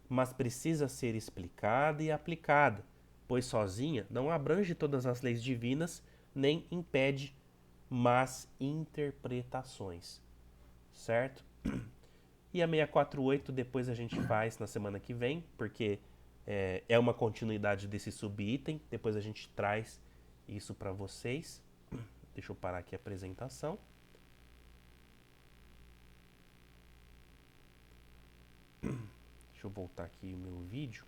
mas precisa ser explicada e aplicada, pois sozinha não abrange todas as leis divinas nem impede más interpretações, certo? E a 648 depois a gente faz na semana que vem, porque é uma continuidade desse subitem, depois a gente traz isso para vocês. Deixa eu parar aqui a apresentação. Deixa eu voltar aqui o meu vídeo.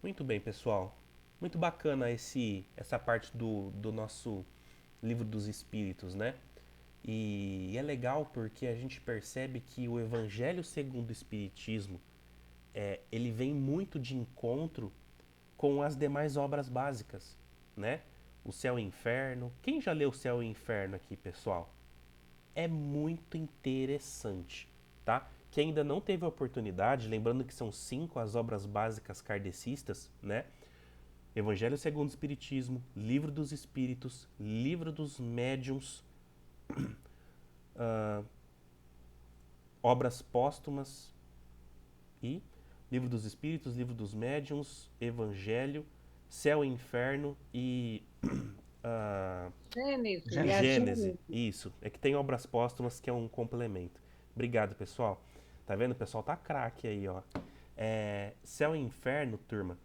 Muito bem, pessoal. Muito bacana essa parte do nosso livro dos Espíritos, né? E é legal porque a gente percebe que o Evangelho segundo o Espiritismo ele vem muito de encontro com as demais obras básicas, né? O Céu e o Inferno. Quem já leu o Céu e o Inferno aqui, pessoal? É muito interessante, tá? Quem ainda não teve a oportunidade, lembrando que são 5 as obras básicas kardecistas, né? Evangelho segundo o Espiritismo, Livro dos Espíritos, Livro dos Médiuns, Obras Póstumas e Livro dos Espíritos, Livro dos Médiuns, Evangelho, Céu e Inferno e Gênese. Isso. É que tem Obras Póstumas que é um complemento. Obrigado, pessoal. Tá vendo? O pessoal tá craque aí, ó. Céu e Inferno, turma,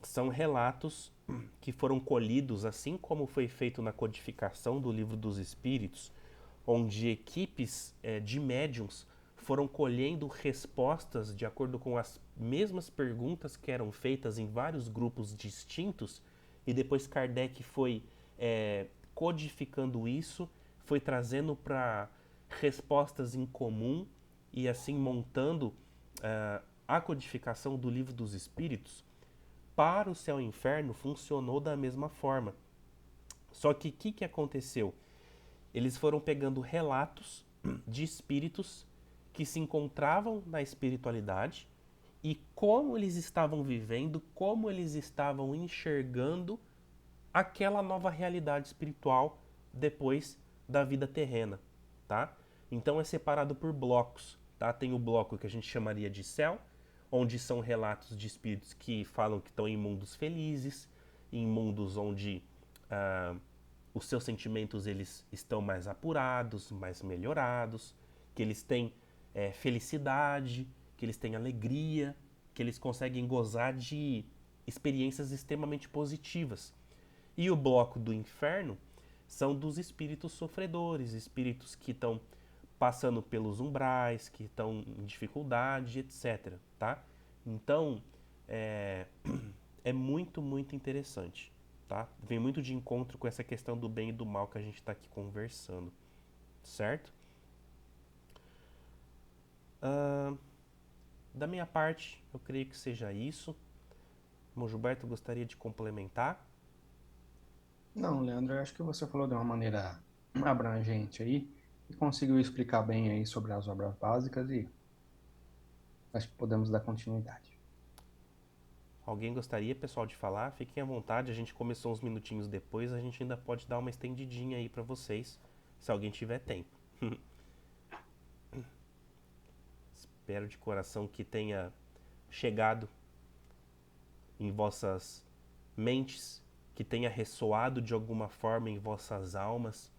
são relatos que foram colhidos, assim como foi feito na codificação do Livro dos Espíritos, onde equipes de médiums foram colhendo respostas de acordo com as mesmas perguntas que eram feitas em vários grupos distintos, e depois Kardec foi codificando isso, foi trazendo para respostas em comum e assim montando a codificação do Livro dos Espíritos. Para o Céu e o Inferno funcionou da mesma forma. Só que o que aconteceu? Eles foram pegando relatos de espíritos que se encontravam na espiritualidade e como eles estavam vivendo, como eles estavam enxergando aquela nova realidade espiritual depois da vida terrena, tá? Então é separado por blocos, tá? Tem o bloco que a gente chamaria de céu, onde são relatos de espíritos que falam que estão em mundos felizes, em mundos onde os seus sentimentos eles estão mais apurados, mais melhorados, que eles têm felicidade, que eles têm alegria, que eles conseguem gozar de experiências extremamente positivas. E o bloco do inferno são dos espíritos sofredores, espíritos que estão passando pelos umbrais, que estão em dificuldade, etc. Tá? Então, é, é muito, muito interessante. Tá? Vem muito de encontro com essa questão do bem e do mal que a gente está aqui conversando. Certo? Da minha parte, eu creio que seja isso. O Gilberto gostaria de complementar. Não, Leandro, eu acho que você falou de uma maneira abrangente aí e conseguiu explicar bem aí sobre as obras básicas e acho que podemos dar continuidade. Alguém gostaria, pessoal, de falar? Fiquem à vontade, a gente começou uns minutinhos depois, a gente ainda pode dar uma estendidinha aí para vocês, se alguém tiver tempo. Espero de coração que tenha chegado em vossas mentes, que tenha ressoado de alguma forma em vossas almas.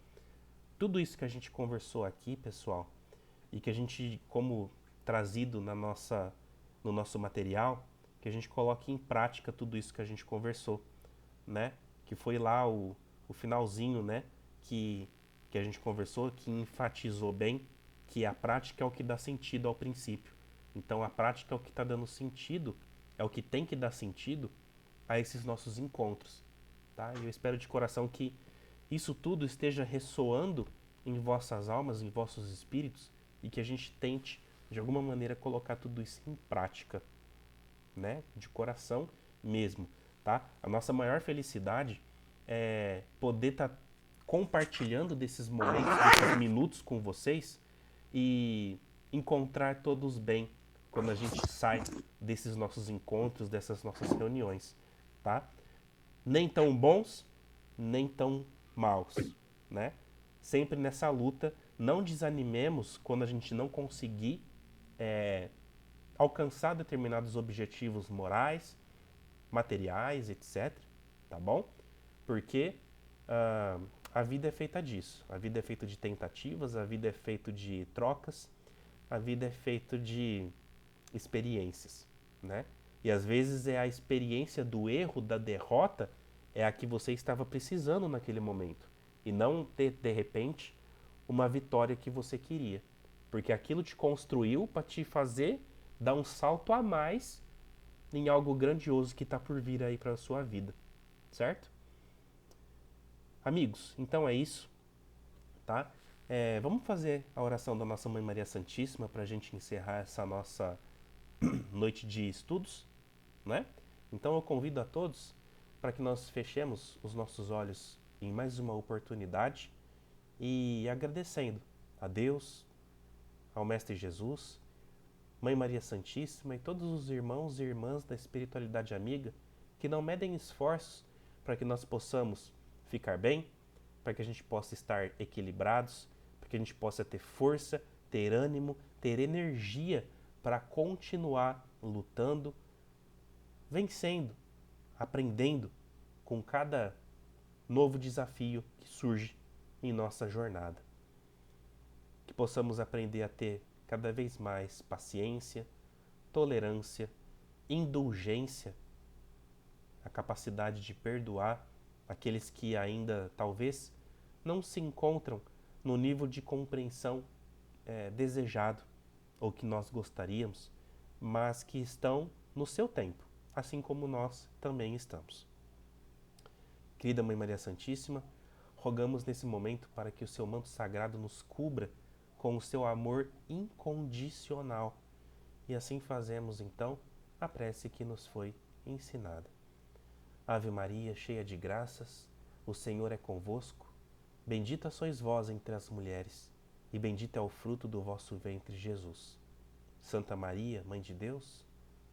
Tudo isso que a gente conversou aqui, pessoal, e que a gente, como trazido no nosso material, que a gente coloque em prática tudo isso que a gente conversou, né? Que foi lá o finalzinho, né? Que a gente conversou, que enfatizou bem que a prática é o que dá sentido ao princípio. Então a prática é o que está dando sentido, é o que tem que dar sentido a esses nossos encontros, tá? E eu espero de coração que isso tudo esteja ressoando em vossas almas, em vossos espíritos, e que a gente tente, de alguma maneira, colocar tudo isso em prática, né? De coração mesmo, tá? A nossa maior felicidade é poder estar compartilhando desses momentos, desses minutos com vocês e encontrar todos bem quando a gente sai desses nossos encontros, dessas nossas reuniões, tá? Nem tão bons, nem tão maus, né? Sempre nessa luta, não desanimemos quando a gente não conseguir alcançar determinados objetivos morais, materiais, etc. Tá bom? Porque a vida é feita disso. A vida é feita de tentativas, a vida é feita de trocas, a vida é feita de experiências, né? E às vezes é a experiência do erro, da derrota, é a que você estava precisando naquele momento. E não ter, de repente, uma vitória que você queria. Porque aquilo te construiu para te fazer dar um salto a mais em algo grandioso que está por vir aí para a sua vida. Certo? Amigos, então é isso, tá? Vamos fazer a oração da nossa Mãe Maria Santíssima para a gente encerrar essa nossa noite de estudos, né? Então eu convido a todos para que nós fechemos os nossos olhos em mais uma oportunidade e agradecendo a Deus, ao Mestre Jesus, Mãe Maria Santíssima e todos os irmãos e irmãs da espiritualidade amiga que não medem esforços para que nós possamos ficar bem, para que a gente possa estar equilibrados, para que a gente possa ter força, ter ânimo, ter energia para continuar lutando, vencendo, aprendendo com cada novo desafio que surge em nossa jornada. Que possamos aprender a ter cada vez mais paciência, tolerância, indulgência, a capacidade de perdoar aqueles que ainda talvez não se encontram no nível de compreensão desejado ou que nós gostaríamos, mas que estão no seu tempo, assim como nós também estamos. Querida Mãe Maria Santíssima, rogamos nesse momento para que o seu manto sagrado nos cubra com o seu amor incondicional. E assim fazemos então a prece que nos foi ensinada. Ave Maria, cheia de graças, o Senhor é convosco. Bendita sois vós entre as mulheres, e bendito é o fruto do vosso ventre, Jesus. Santa Maria, Mãe de Deus,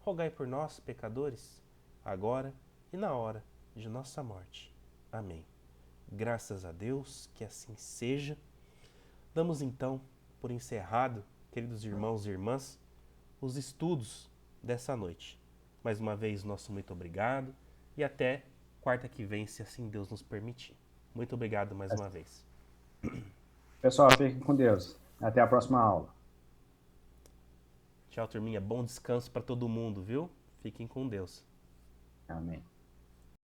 rogai por nós, pecadores, agora e na hora de nossa morte. Amém. Graças a Deus, que assim seja. Damos então por encerrado, queridos irmãos e irmãs, os estudos dessa noite. Mais uma vez, nosso muito obrigado e até quarta que vem, se assim Deus nos permitir. Muito obrigado mais uma vez. Pessoal, fiquem com Deus. Até a próxima aula. Tchau, turminha. Bom descanso para todo mundo, viu? Fiquem com Deus. Amém.